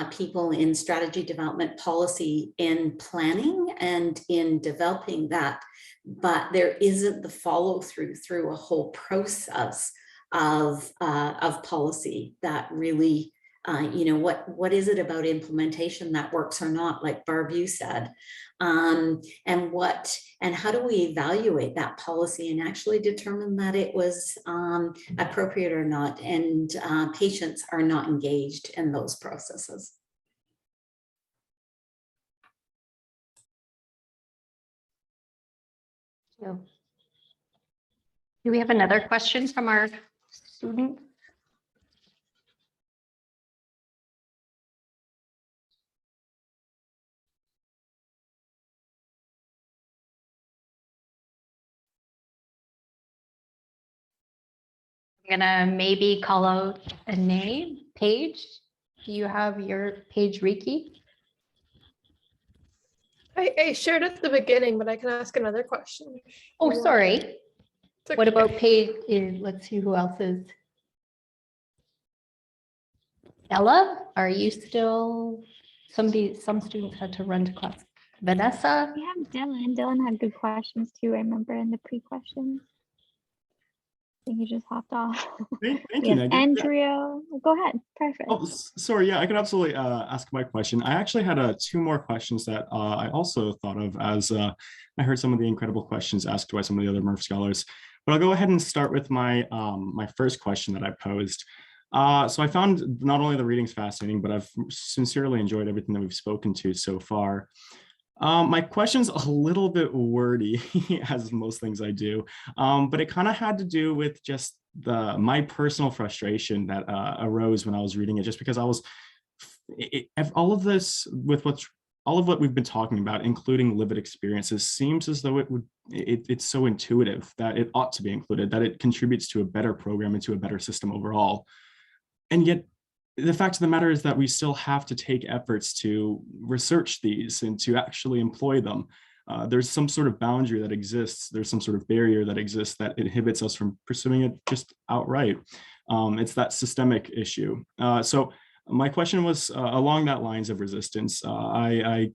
people in strategy development, policy in planning and in developing that, but there isn't the follow through a whole process of policy that really what is it about implementation that works or not, like Barb, you said, and how do we evaluate that policy and actually determine that it was appropriate or not, and patients are not engaged in those processes. So, do we have another question from our student? I'm gonna maybe call out a name. Paige, do you have your Paige Reiki? I shared at the beginning, but I can ask another question. Oh, sorry. It's What okay. about Paige? Let's see who else is. Ella, are you still, some students had to run to class. Vanessa? We have Dylan. Dylan had good questions too. I remember in the pre-questions. I think he just hopped off. Thank We you, have Megan. Andrea. Go ahead. Perfect. Oh, sorry. Yeah, I could absolutely ask my question. I actually had two more questions that I also thought of as I heard some of the incredible questions asked by some of the other MURPH scholars. But I'll go ahead and start with my my first question that I posed. So I found not only the readings fascinating, but I've sincerely enjoyed everything that we've spoken to so far. My question's a little bit wordy, as most things I do, but it kind of had to do with just my personal frustration that arose when I was reading it, just because I was, all of this with all of what we've been talking about, including lived experiences, seems as though it's so intuitive that it ought to be included, that it contributes to a better program and to a better system overall. And yet, the fact of the matter is that we still have to take efforts to research these and to actually employ them. There's some sort of boundary that exists. There's some sort of barrier that exists that inhibits us from pursuing it just outright. It's that systemic issue. So my question was along that lines of resistance. I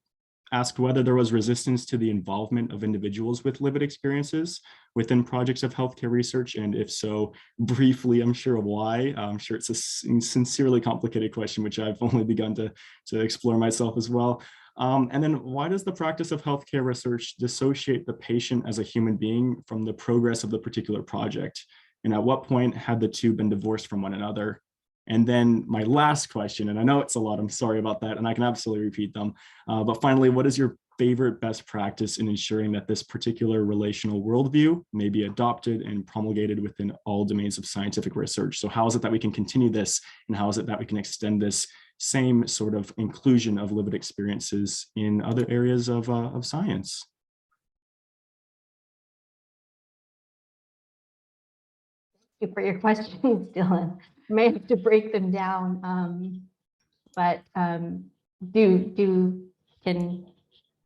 asked whether there was resistance to the involvement of individuals with lived experiences within projects of healthcare research, and if so, briefly, I'm sure why. I'm sure it's a sincerely complicated question, which I've only begun to explore myself as well. And then why does the practice of healthcare research dissociate the patient as a human being from the progress of the particular project? And at what point had the two been divorced from one another? And then my last question, and I know it's a lot, I'm sorry about that, and I can absolutely repeat them. But finally, what is your favorite best practice in ensuring that this particular relational worldview may be adopted and promulgated within all domains of scientific research? So how is it that we can continue this, and how is it that we can extend this same sort of inclusion of lived experiences in other areas of science? Thank you for your questions, Dylan. May have to break them down, but can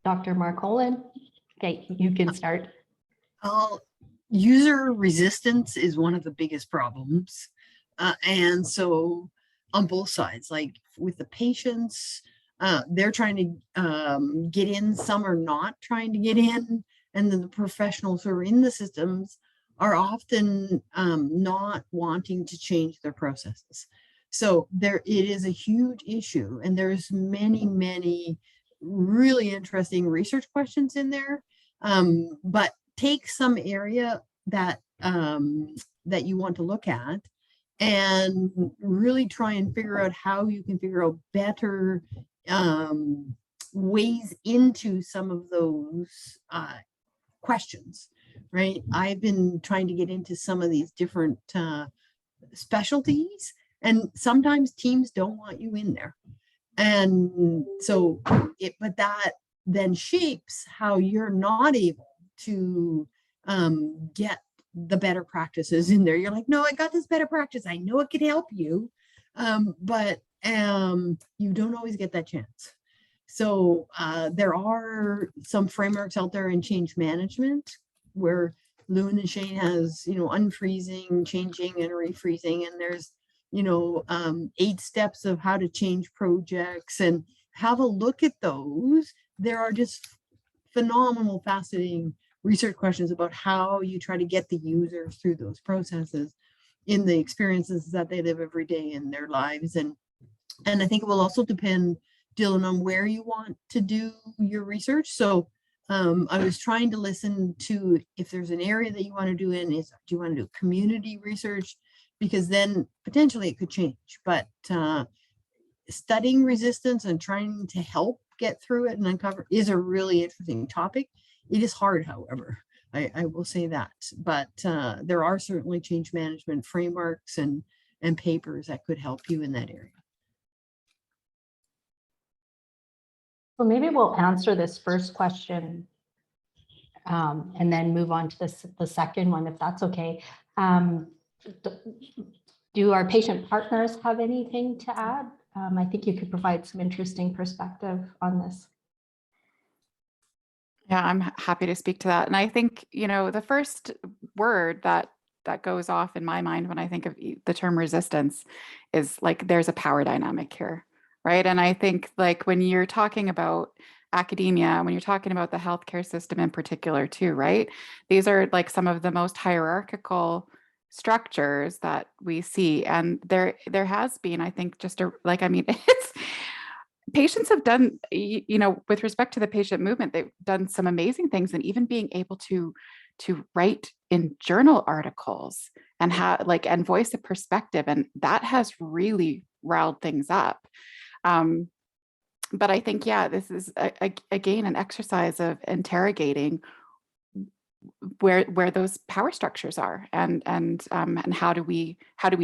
Dr. Marcolin? Okay, you can start. User resistance is one of the biggest problems. And so on both sides, like with the patients, they're trying to get in, some are not trying to get in, and then the professionals who are in the systems are often not wanting to change their processes. So it is a huge issue, and there's many really interesting research questions in there. But take some area that that you want to look at and really try and figure out how you can figure out better ways into some of those questions, right? I've been trying to get into some of these different specialties, and sometimes teams don't want you in there. And so but that then shapes how you're not able to get the better practices in there. You're like, no, I got this better practice. I know it could help you, but you don't always get that chance. So there are some frameworks out there in change management where Loon and Shane has, unfreezing, changing, and refreezing, and there's 8 steps of how to change projects, and have a look at those. There are just phenomenal, fascinating research questions about how you try to get the users through those processes in the experiences that they live every day in their lives. And And I think it will also depend, Dylan, on where you want to do your research. So I was trying to listen to if there's an area that you want to do do you want to do community research? Because then potentially it could change. But studying resistance and trying to help get through it and uncover is a really interesting topic. It is hard, however, I will say that. But there are certainly change management frameworks and papers that could help you in that area. Well, maybe we'll answer this first question and then move on to the second one, if that's okay. Do our patient partners have anything to add? I think you could provide some interesting perspective on this. Yeah, I'm happy to speak to that. And I think, you know, the first word that goes off in my mind when I think of the term resistance is like, there's a power dynamic here, right? And I think like when you're talking about academia, when you're talking about the healthcare system in particular too, right? These are like some of the most hierarchical structures that we see. And there has been, I think, just I mean, it's, patients have done, you know, with respect to the patient movement, they've done some amazing things, and even being able to write in journal articles and and voice a perspective, and that has really riled things up. But I think, yeah, this is again an exercise of interrogating where those power structures are, and how do we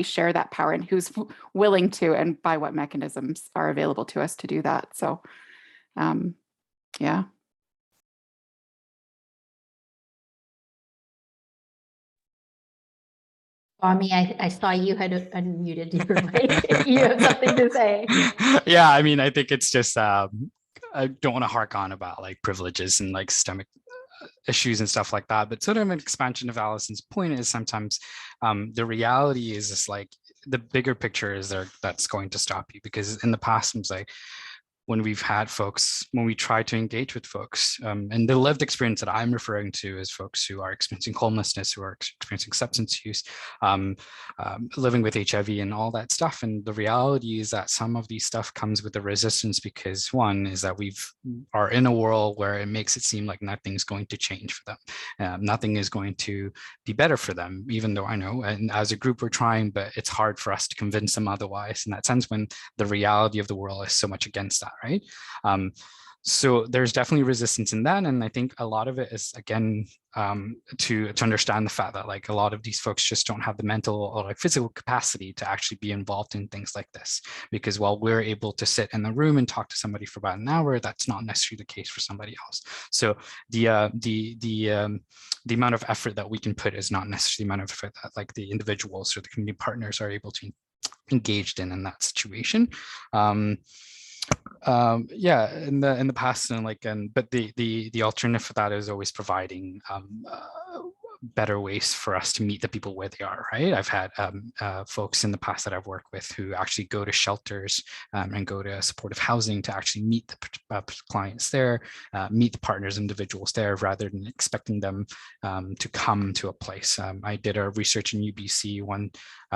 share that power, and who's willing to, and by what mechanisms are available to us to do that. So yeah. Swami, I saw you had unmuted your mic. You have something to say. Yeah, I mean, I think it's just I don't want to hark on about like privileges and like systemic issues and stuff like that, but sort of an expansion of Allison's point is sometimes the reality is just like the bigger picture is there that's going to stop you, because in the past, it's like when we've had folks, when we try to engage with folks, and the lived experience that I'm referring to is folks who are experiencing homelessness, who are experiencing substance use, living with HIV and all that stuff. And the reality is that some of these stuff comes with the resistance, because one is that are in a world where it makes it seem like nothing's going to change for them. Nothing is going to be better for them, even though I know, and as a group we're trying, but it's hard for us to convince them otherwise, in that sense, when the reality of the world is so much against that. Right. So there's definitely resistance in that. And I think a lot of it is, again, to understand the fact that like a lot of these folks just don't have the mental or like physical capacity to actually be involved in things like this. Because while we're able to sit in the room and talk to somebody for about an hour, that's not necessarily the case for somebody else. So the amount of effort that we can put is not necessarily the amount of effort that like the individuals or the community partners are able to engage in that situation. Yeah, in the past, and like, but the alternative for that is always providing better ways for us to meet the people where they are, right? I've had folks in the past that I've worked with who actually go to shelters and go to supportive housing to actually meet the clients there, meet the partners, individuals there, rather than expecting them to come to a place. I did a research in UBC one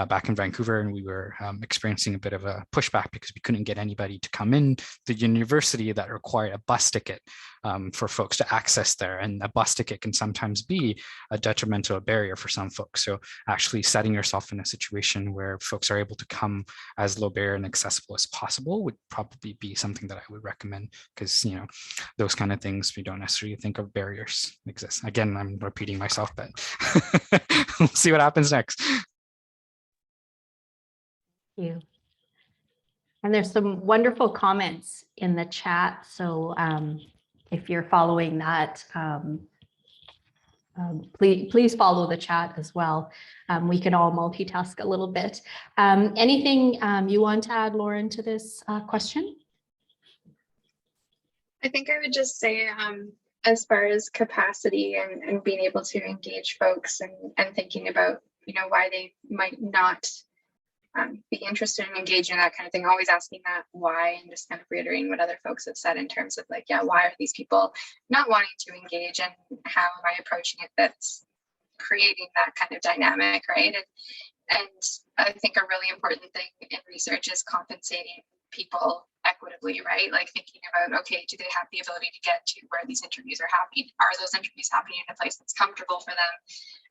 back in Vancouver, and we were experiencing a bit of a pushback because we couldn't get anybody to come in the university that required a bus ticket for folks to access there. And a bus ticket can sometimes be a detrimental barrier for some folks. So actually setting yourself in a situation where folks are able to come as low barrier and accessible as possible would probably be something that I would recommend, because, you know, those kind of things we don't necessarily think of barriers exist. Again, I'm repeating myself, but we'll see what happens next. Thank you. And there's some wonderful comments in the chat. So if you're following that, please follow the chat as well. We can all multitask a little bit. Anything you want to add, Lauren, to this question? I think I would just say, as far as capacity and being able to engage folks and thinking about, you know, why they might not be interested in engaging, that kind of thing, always asking that why, and just kind of reiterating what other folks have said in terms of like, yeah, why are these people not wanting to engage, and how am I approaching it that's creating that kind of dynamic, right? And I think a really important thing in research is compensating people equitably, right? Like thinking about, okay, do they have the ability to get to where these interviews are happening? Are those interviews happening in a place that's comfortable for them?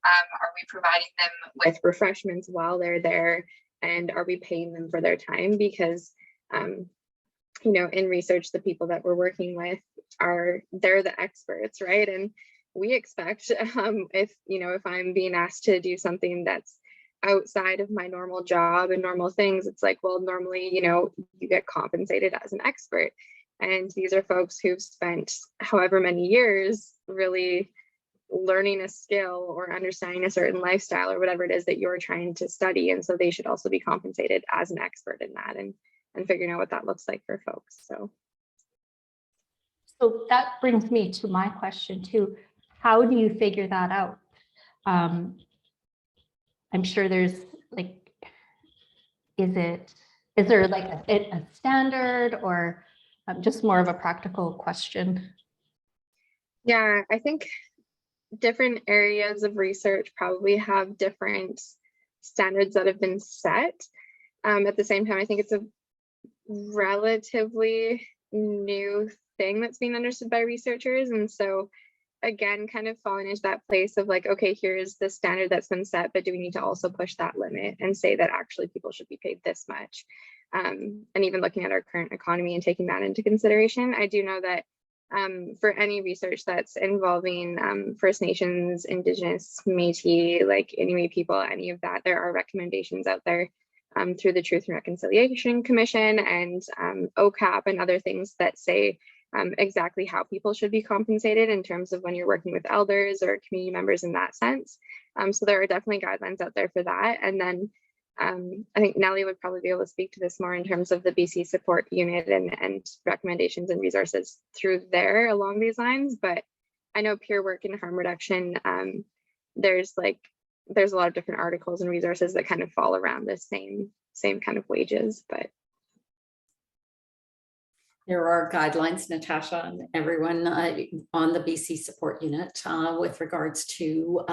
Are we providing them with refreshments while they're there? And are we paying them for their time? Because, you know, in research, the people that we're working with they're the experts, right? And we expect, if I'm being asked to do something that's outside of my normal job and normal things, it's like, well, normally, you get compensated as an expert. And these are folks who've spent however many years really learning a skill or understanding a certain lifestyle or whatever it is that you're trying to study. And so they should also be compensated as an expert in that and figuring out what that looks like for folks. So that brings me to my question too. How do you figure that out? I'm sure there's like, is there like a standard or just more of a practical question? Yeah, I think different areas of research probably have different standards that have been set. At the same time, I think it's a relatively new thing that's being understood by researchers. And so again, kind of falling into that place of like, okay, here's the standard that's been set, but do we need to also push that limit and say that actually people should be paid this much? And even looking at our current economy and taking that into consideration, I do know that for any research that's involving First Nations, Indigenous, Métis, like Inuit people, any of that, there are recommendations out there through the Truth and Reconciliation Commission and OCAP and other things that say exactly how people should be compensated in terms of when you're working with elders or community members in that sense. So there are definitely guidelines out there for that. And then I think Nellie would probably be able to speak to this more in terms of the BC support unit and recommendations and resources through there along these lines. But I know peer work and harm reduction, there's a lot of different articles and resources that kind of fall around the same kind of wages, but there are guidelines, Natasha, and everyone on the BC support unit with regards to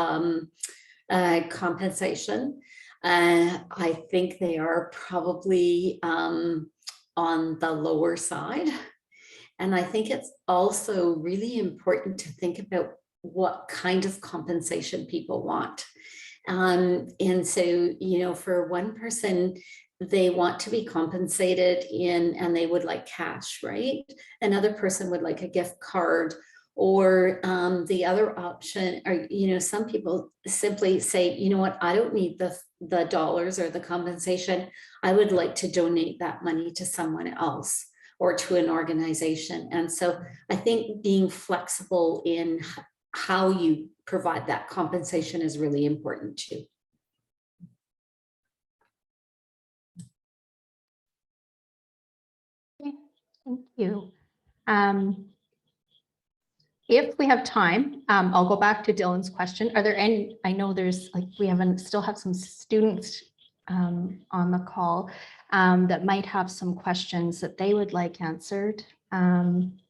compensation. I think they are probably on the lower side. And I think it's also really important to think about what kind of compensation people want. And so, for one person, they want to be compensated and they would like cash, right? Another person would like a gift card, or the other option are, some people simply say, you know what, I don't need the dollars or the compensation. I would like to donate that money to someone else or to an organization. And so I think being flexible in how you provide that compensation is really important too. Thank you. If we have time, I'll go back to Dylan's question. Are there any, I know there's like, still have some students on the call that might have some questions that they would like answered. On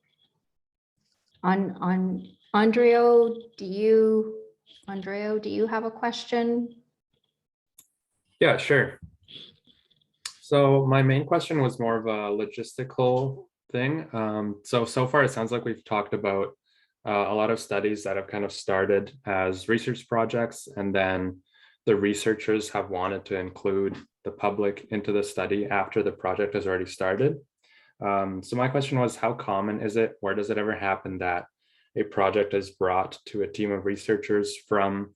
Andreo, do you have a question? Yeah, sure. So my main question was more of a logistical thing. So far it sounds like we've talked about a lot of studies that have kind of started as research projects, and then the researchers have wanted to include the public into the study after the project has already started. So my question was, how common is it, or does it ever happen that a project is brought to a team of researchers from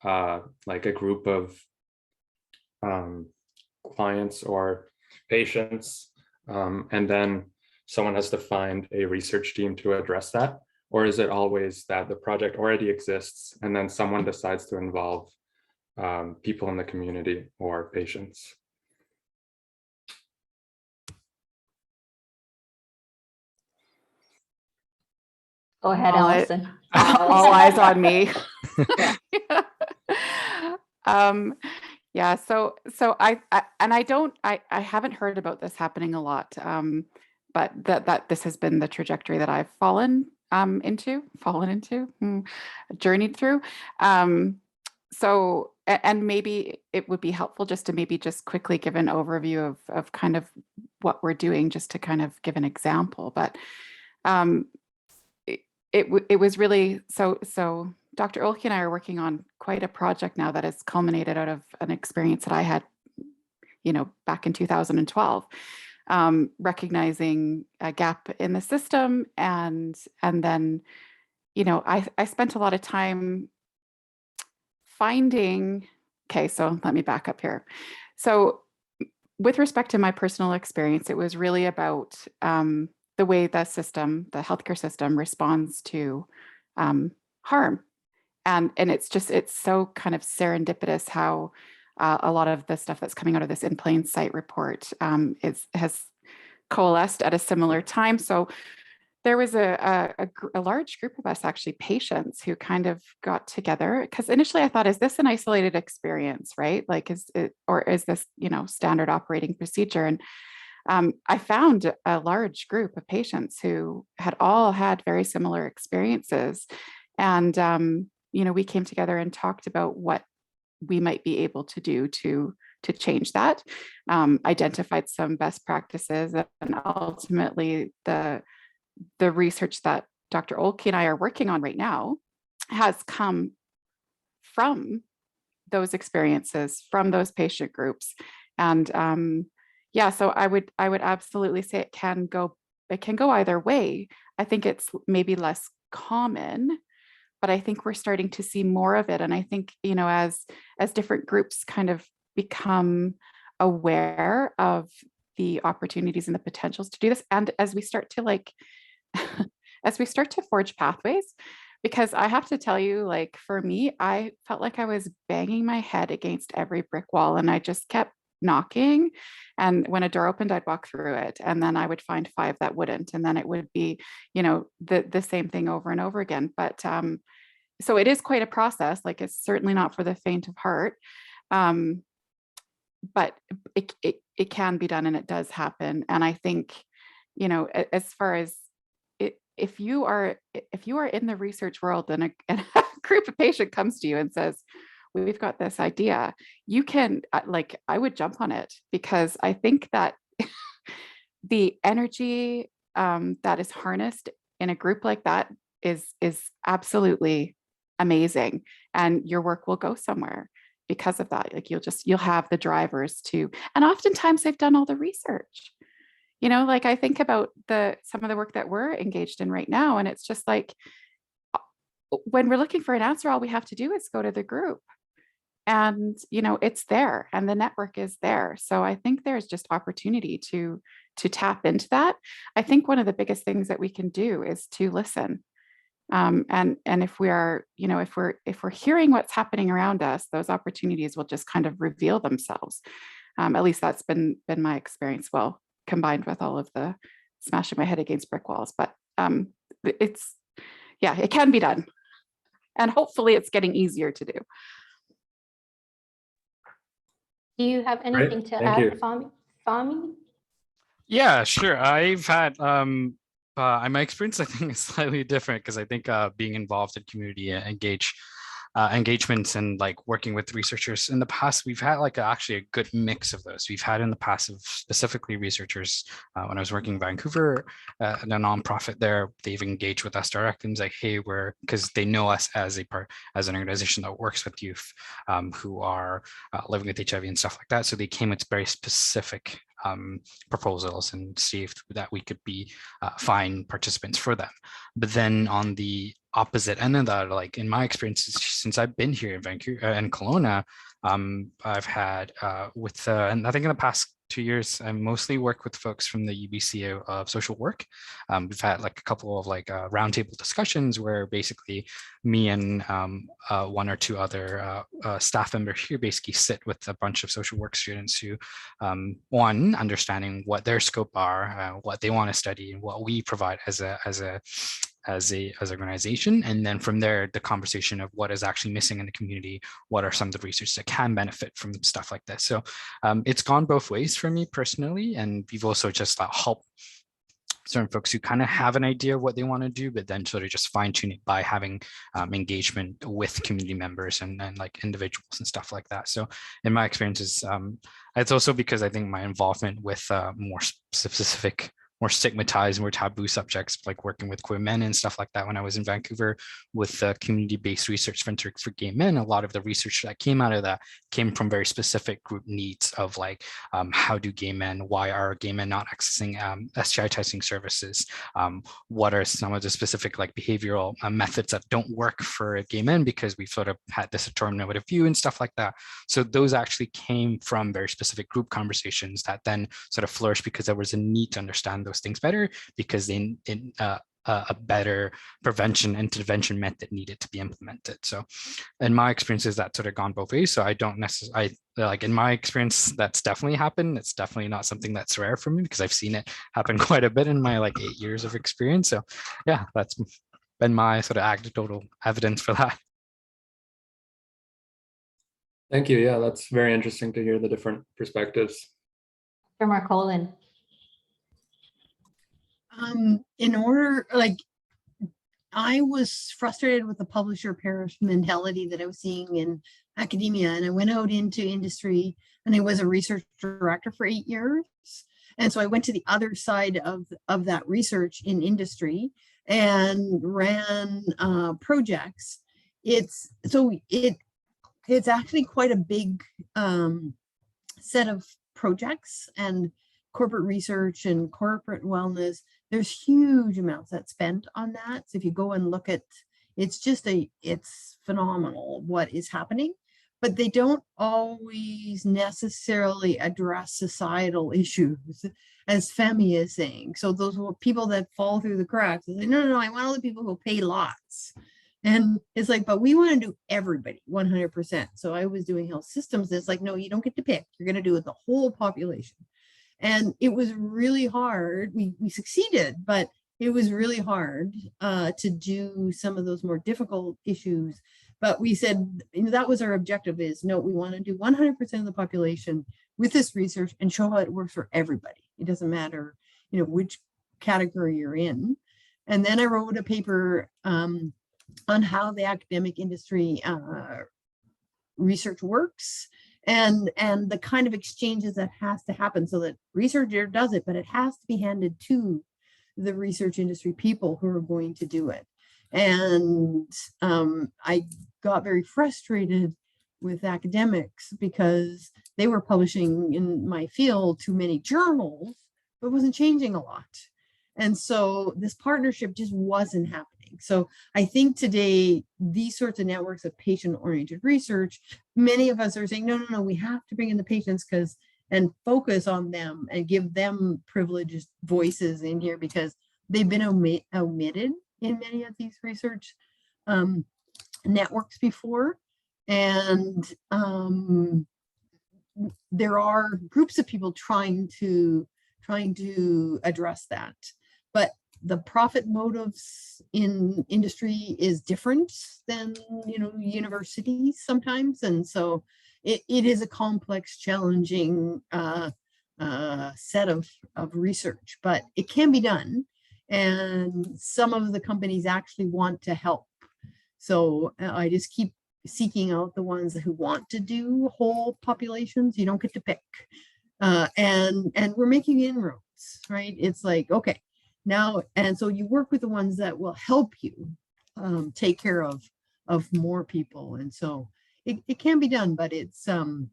like a group of clients or patients, and then someone has to find a research team to address that? Or is it always that the project already exists and then someone decides to involve people in the community or patients? Go ahead, Allison. All eyes on me. Yeah, so I haven't heard about this happening a lot, but that this has been the trajectory that I've journeyed through. So and maybe it would be helpful just to maybe just quickly give an overview of kind of what we're doing, just to kind of give an example. But it was really, so Dr. Olke and I are working on quite a project now that has culminated out of an experience that I had, back in 2012, recognizing a gap in the system. And then, I spent a lot of time finding, okay, so let me back up here. So with respect to my personal experience, it was really about the way the healthcare system responds to harm. And it's so kind of serendipitous how a lot of the stuff that's coming out of this In Plain Sight report has coalesced at a similar time. So there was a large group of us, actually patients, who kind of got together, because initially I thought, is this an isolated experience, right? Like, is this, standard operating procedure? And I found a large group of patients who had all had very similar experiences. And, we came together and talked about what we might be able to do to change that, identified some best practices, and ultimately the research that Dr. Olke and I are working on right now has come from those experiences, from those patient groups. And so I would absolutely say it can go either way. I think it's maybe less common, but I think we're starting to see more of it. And I think, as different groups kind of become aware of the opportunities and the potentials to do this, and as we start to forge pathways, because I have to tell you, for me, I felt like I was banging my head against every brick wall, and I just kept knocking. And when a door opened, I'd walk through it, and then I would find 5 that wouldn't, and then it would be, the same thing over and over again. But so it is quite a process. It's certainly not for the faint of heart, but it can be done, and it does happen. And I think, as far as if you are in the research world, and a group of patient comes to you and says, we've got this idea, you can, I would jump on it, because I think that the energy that is harnessed in a group like that is absolutely amazing, and your work will go somewhere because of that. You'll have the drivers to, and oftentimes they've done all the research. I think about some of the work that we're engaged in right now, and it's just when we're looking for an answer, all we have to do is go to the group, and it's there, and the network is there. So I think there's just opportunity to tap into that. I think one of the biggest things that we can do is to listen. And if we are, if we're hearing what's happening around us, those opportunities will just kind of reveal themselves. At least that's been my experience. Well, combined with all of the smashing my head against brick walls, but it can be done, and hopefully it's getting easier to do. Do you have anything to Thank add, you. Fami? Yeah, sure. I've had my experience, I think, is slightly different, because I think being involved in community engagements and working with researchers in the past, we've had actually a good mix of those. We've had in the past of specifically researchers, when I was working in Vancouver at a nonprofit there, they've engaged with us directly and hey, because they know us as an organization that works with youth who are living with HIV and stuff like that. So they came with very specific proposals and see if that we could be find participants for them. But then on the opposite end of that, in my experiences since I've been here in Vancouver and Kelowna, I've had and I think in the past 2 years, I mostly work with folks from the UBC of social work. We've had a couple of roundtable discussions where basically me and 1 or 2 other staff members here basically sit with a bunch of social work students who, one, understanding what their scope are, what they want to study, and what we provide as an organization. And then from there, the conversation of what is actually missing in the community, what are some of the research that can benefit from stuff like this. So it's gone both ways for me personally. And we've also just helped certain folks who kind of have an idea of what they want to do, but then sort of just fine tune it by having engagement with community members and like individuals and stuff like that. So in my experiences, it's also because I think my involvement with more specific, more stigmatized, more taboo subjects, like working with queer men and stuff like that. When I was in Vancouver with the community-based research center for gay men, a lot of the research that came out of that came from very specific group needs of like, how do gay men, why are gay men not accessing STI testing services? What are some of the specific like behavioral methods that don't work for gay men because we've sort of had this heteronormative view and stuff like that. So those actually came from very specific group conversations that then sort of flourished because there was a need to understand those things better, because they a better prevention intervention method needed to be implemented. So in my experiences, that sort of gone both ways. So I don't necessarily, like in my experience, that's definitely happened. It's definitely not something that's rare for me because I've seen it happen quite a bit in my like 8 years of experience. So yeah, that's been my sort of anecdotal evidence for that. Thank you. Yeah, that's very interesting to hear the different perspectives. Dr. Marcolin. In order, like, I was frustrated with the publisher parish mentality that I was seeing in academia, and I went out into industry, and I was a research director for 8 years. And so I went to the other side of that research in industry and ran projects. It's actually quite a big set of projects and corporate research and corporate wellness. There's huge amounts that spent on that. So if you go and look at, it's phenomenal what is happening, but they don't always necessarily address societal issues, as Femi is saying. So those people that fall through the cracks, they say, no, I want all the people who pay lots. And it's like, but we want to do everybody 100%. So I was doing health systems. It's like, no, you don't get to pick. You're going to do it the whole population. And it was really hard. We succeeded, but it was really hard to do some of those more difficult issues. But we said, that was our objective is, no, we want to do 100% of the population with this research and show how it works for everybody. It doesn't matter, which category you're in. And then I wrote a paper on how the academic industry research works and the kind of exchanges that has to happen so that researcher does it, but it has to be handed to the research industry people who are going to do it. And I got very frustrated with academics because they were publishing in my field too many journals, but wasn't changing a lot. And so this partnership just wasn't happening. So I think today, these sorts of networks of patient-oriented research, many of us are saying, no, we have to bring in the patients and focus on them and give them privileged voices in here because they've been omitted in many of these research networks before. And there are groups of people trying to address that. But the profit motives in industry is different than universities sometimes, and so it is a complex, challenging set of research, but it can be done, and some of the companies actually want to help. So I just keep seeking out the ones who want to do whole populations. You don't get to pick, and we're making inroads, right? It's like, okay. Now, and so you work with the ones that will help you take care of more people. And so it can be done, but it's, and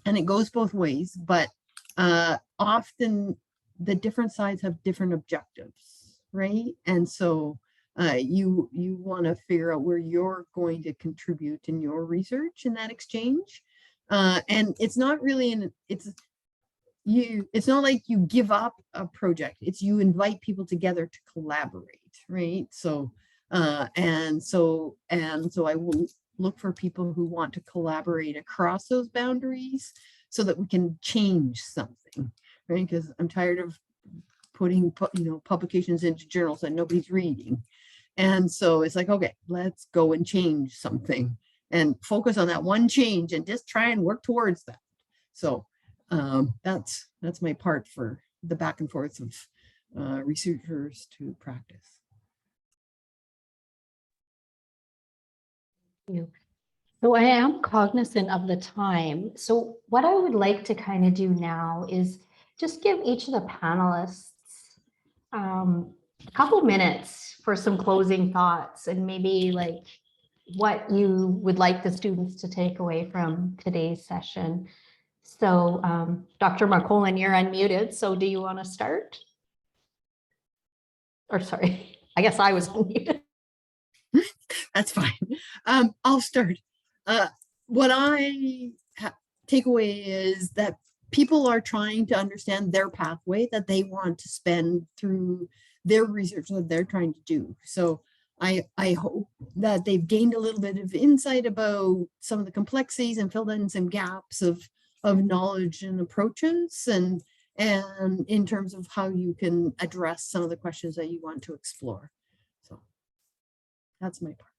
it goes both ways, but often the different sides have different objectives, right? And so you want to figure out where you're going to contribute in your research in that exchange. And it's not really, it's not like you give up a project, it's you invite people together to collaborate, right? So and so I will look for people who want to collaborate across those boundaries so that we can change something, right? Because I'm tired of putting publications into journals that nobody's reading. And so it's like, okay, let's go and change something and focus on that one change and just try and work towards that. So that's my part for the back and forth researchers to practice. You. So I am cognizant of the time. So what I would like to kind of do now is just give each of the panelists a couple minutes for some closing thoughts and maybe like what you would like the students to take away from today's session. So Dr. Marcolin, you're unmuted. So do you want to start? Or sorry, I guess I was unmuted. That's fine. I'll start. What I take away is that people are trying to understand their pathway that they want to spend through their research that they're trying to do. So I hope that they've gained a little bit of insight about some of the complexities and filled in some gaps of knowledge and approaches and in terms of how you can address some of the questions that you want to explore. So that's my part.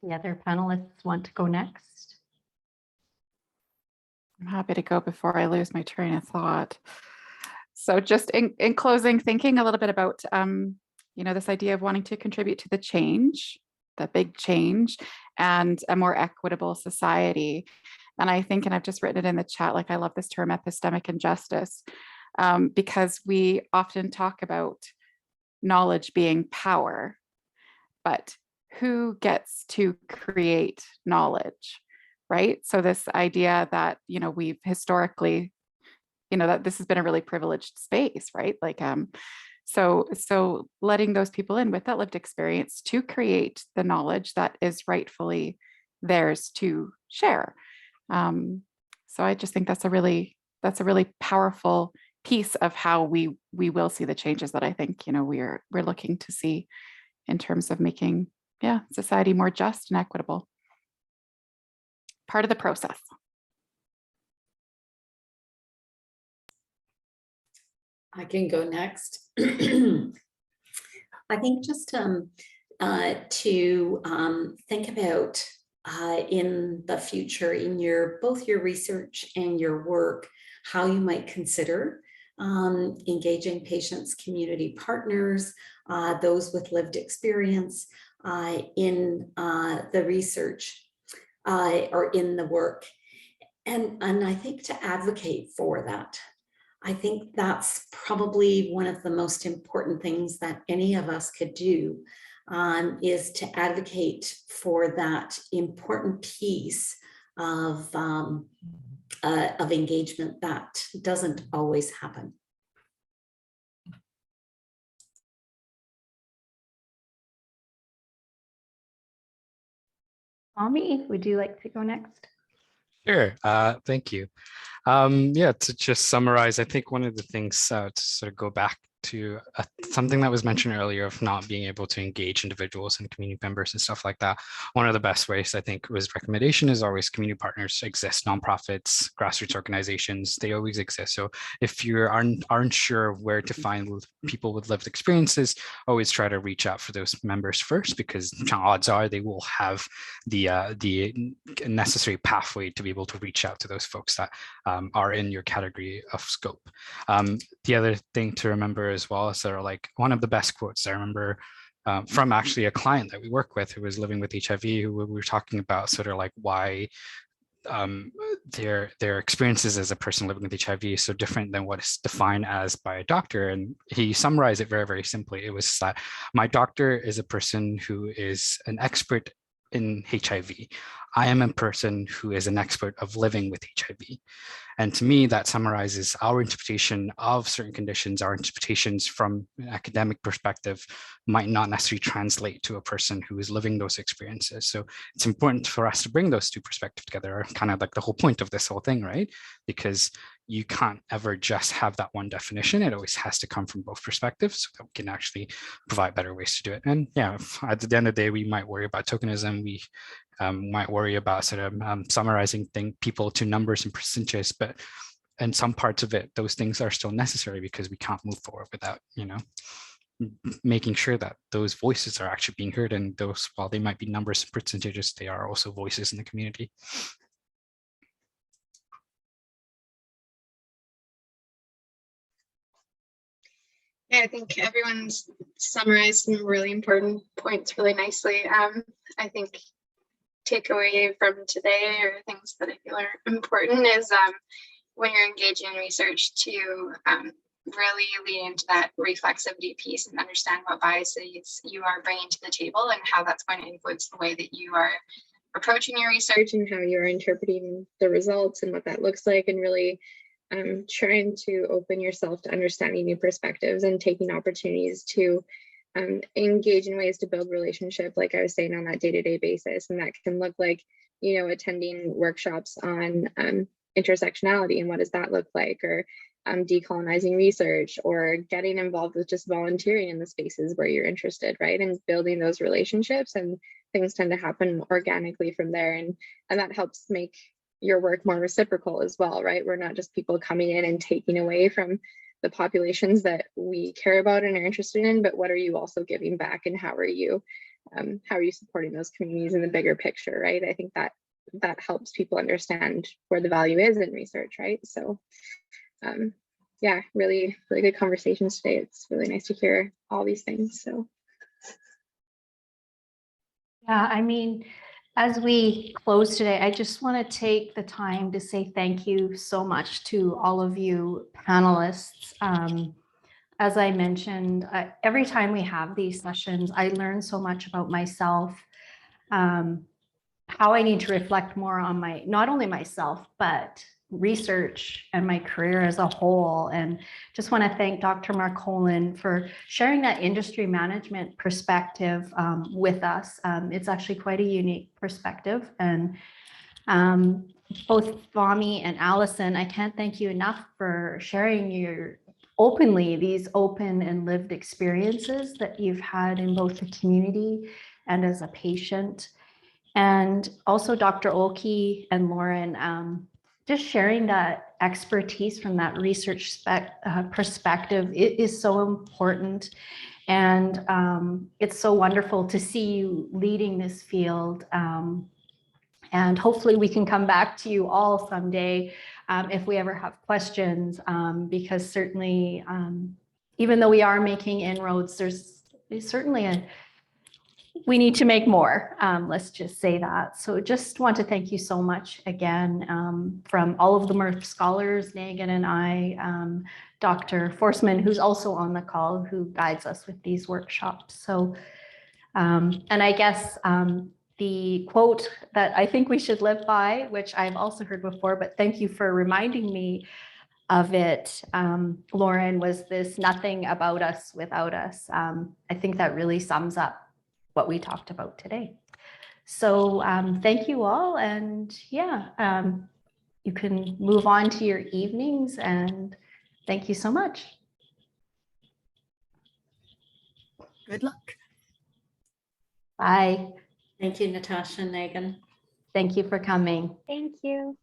The other panelists want to go next. I'm happy to go before I lose my train of thought. So just in closing, thinking a little bit about, this idea of wanting to contribute to the change, the big change, and a more equitable society. And I think, and I've just written it in the chat, like I love this term epistemic injustice, because we often talk about knowledge being power, but who gets to create knowledge, right? So this idea that, we've historically, that this has been a really privileged space, right? Like, so letting those people in with that lived experience to create the knowledge that is rightfully theirs to share. So I just think that's a really powerful piece of how we will see the changes that I think, we're looking to see in terms of making, society more just and equitable. Part of the process. I can go next. I think just to think about in the future, in both your research and your work, how you might consider engaging patients, community partners, those with lived experience in the research or in the work. And I think to advocate for that. I think that's probably one of the most important things that any of us could do, is to advocate for that important piece of engagement that doesn't always happen. Tommy, would you like to go next? Sure. Thank you. To just summarize, I think one of the things to sort of go back to something that was mentioned earlier of not being able to engage individuals and community members and stuff like that. One of the best ways I think was recommendation is always community partners exist, nonprofits, grassroots organizations, they always exist. So if you aren't sure where to find people with lived experiences, always try to reach out for those members first, because odds are they will have the necessary pathway to be able to reach out to those folks that are in your category of scope. The other thing to remember as well is sort of like one of the best quotes I remember from actually a client that we work with who was living with HIV, who we were talking about sort of like why their experiences as a person living with HIV is so different than what is defined as by a doctor. And he summarized it very, very simply. It was that my doctor is a person who is an expert in HIV. I am a person who is an expert of living with HIV. And to me, that summarizes our interpretation of certain conditions. Our interpretations from an academic perspective might not necessarily translate to a person who is living those experiences. So it's important for us to bring those two perspectives together, kind of like the whole point of this whole thing, right? Because you can't ever just have that one definition. It always has to come from both perspectives so that we can actually provide better ways to do it. And yeah, at the end of the day, we might worry about tokenism. We might worry about sort of summarizing people to numbers and percentages, but in some parts of it, those things are still necessary because we can't move forward without, making sure that those voices are actually being heard, and those, while they might be numbers and percentages, they are also voices in the community. Yeah, I think everyone's summarized some really important points really nicely. I think takeaway from today or things that I feel are important is when you're engaging in research to really lean into that reflexivity piece and understand what biases you are bringing to the table and how that's going to influence the way that you are approaching your research and how you're interpreting the results and what that looks like, and really trying to open yourself to understanding new perspectives and taking opportunities to engage in ways to build relationship, like I was saying, on that day-to-day basis. And that can look like, you know, attending workshops on intersectionality and what does that look like, or decolonizing research, or getting involved with just volunteering in the spaces where you're interested, right? And building those relationships, and things tend to happen organically from there. And that helps make your work more reciprocal as well, right? We're not just people coming in and taking away from the populations that we care about and are interested in, but what are you also giving back, and how are you supporting those communities in the bigger picture, right? I think that helps people understand where the value is in research, right? So yeah, really good conversations today. It's really nice to hear all these things. So Yeah, I mean, as we close today, I just want to take the time to say thank you so much to all of you panelists. As I mentioned, every time we have these sessions, I learn so much about myself, how I need to reflect more on not only myself, but research and my career as a whole. And just want to thank Dr. Marcolin for sharing that industry management perspective with us. It's actually quite a unique perspective. And both Fahmi and Allison, I can't thank you enough for sharing these open and lived experiences that you've had in both the community and as a patient. And also Dr. Olkey and Lauren, just sharing that expertise from that research perspective. It is so important. And it's so wonderful to see you leading this field. And hopefully we can come back to you all someday if we ever have questions, because certainly, even though we are making inroads, there's certainly we need to make more, let's just say that. So just want to thank you so much again from all of the MURPH scholars, Megan and I, Dr. Forsman, who's also on the call, who guides us with these workshops. So, and I guess the quote that I think we should live by, which I've also heard before, but thank you for reminding me of it, Lauren, was this: nothing about us without us. I think that really sums up what we talked about today. So thank you all. And yeah, you can move on to your evenings, and thank you so much. good luck. Bye. thank you, Natasha and Megan. Thank you for coming. Thank you.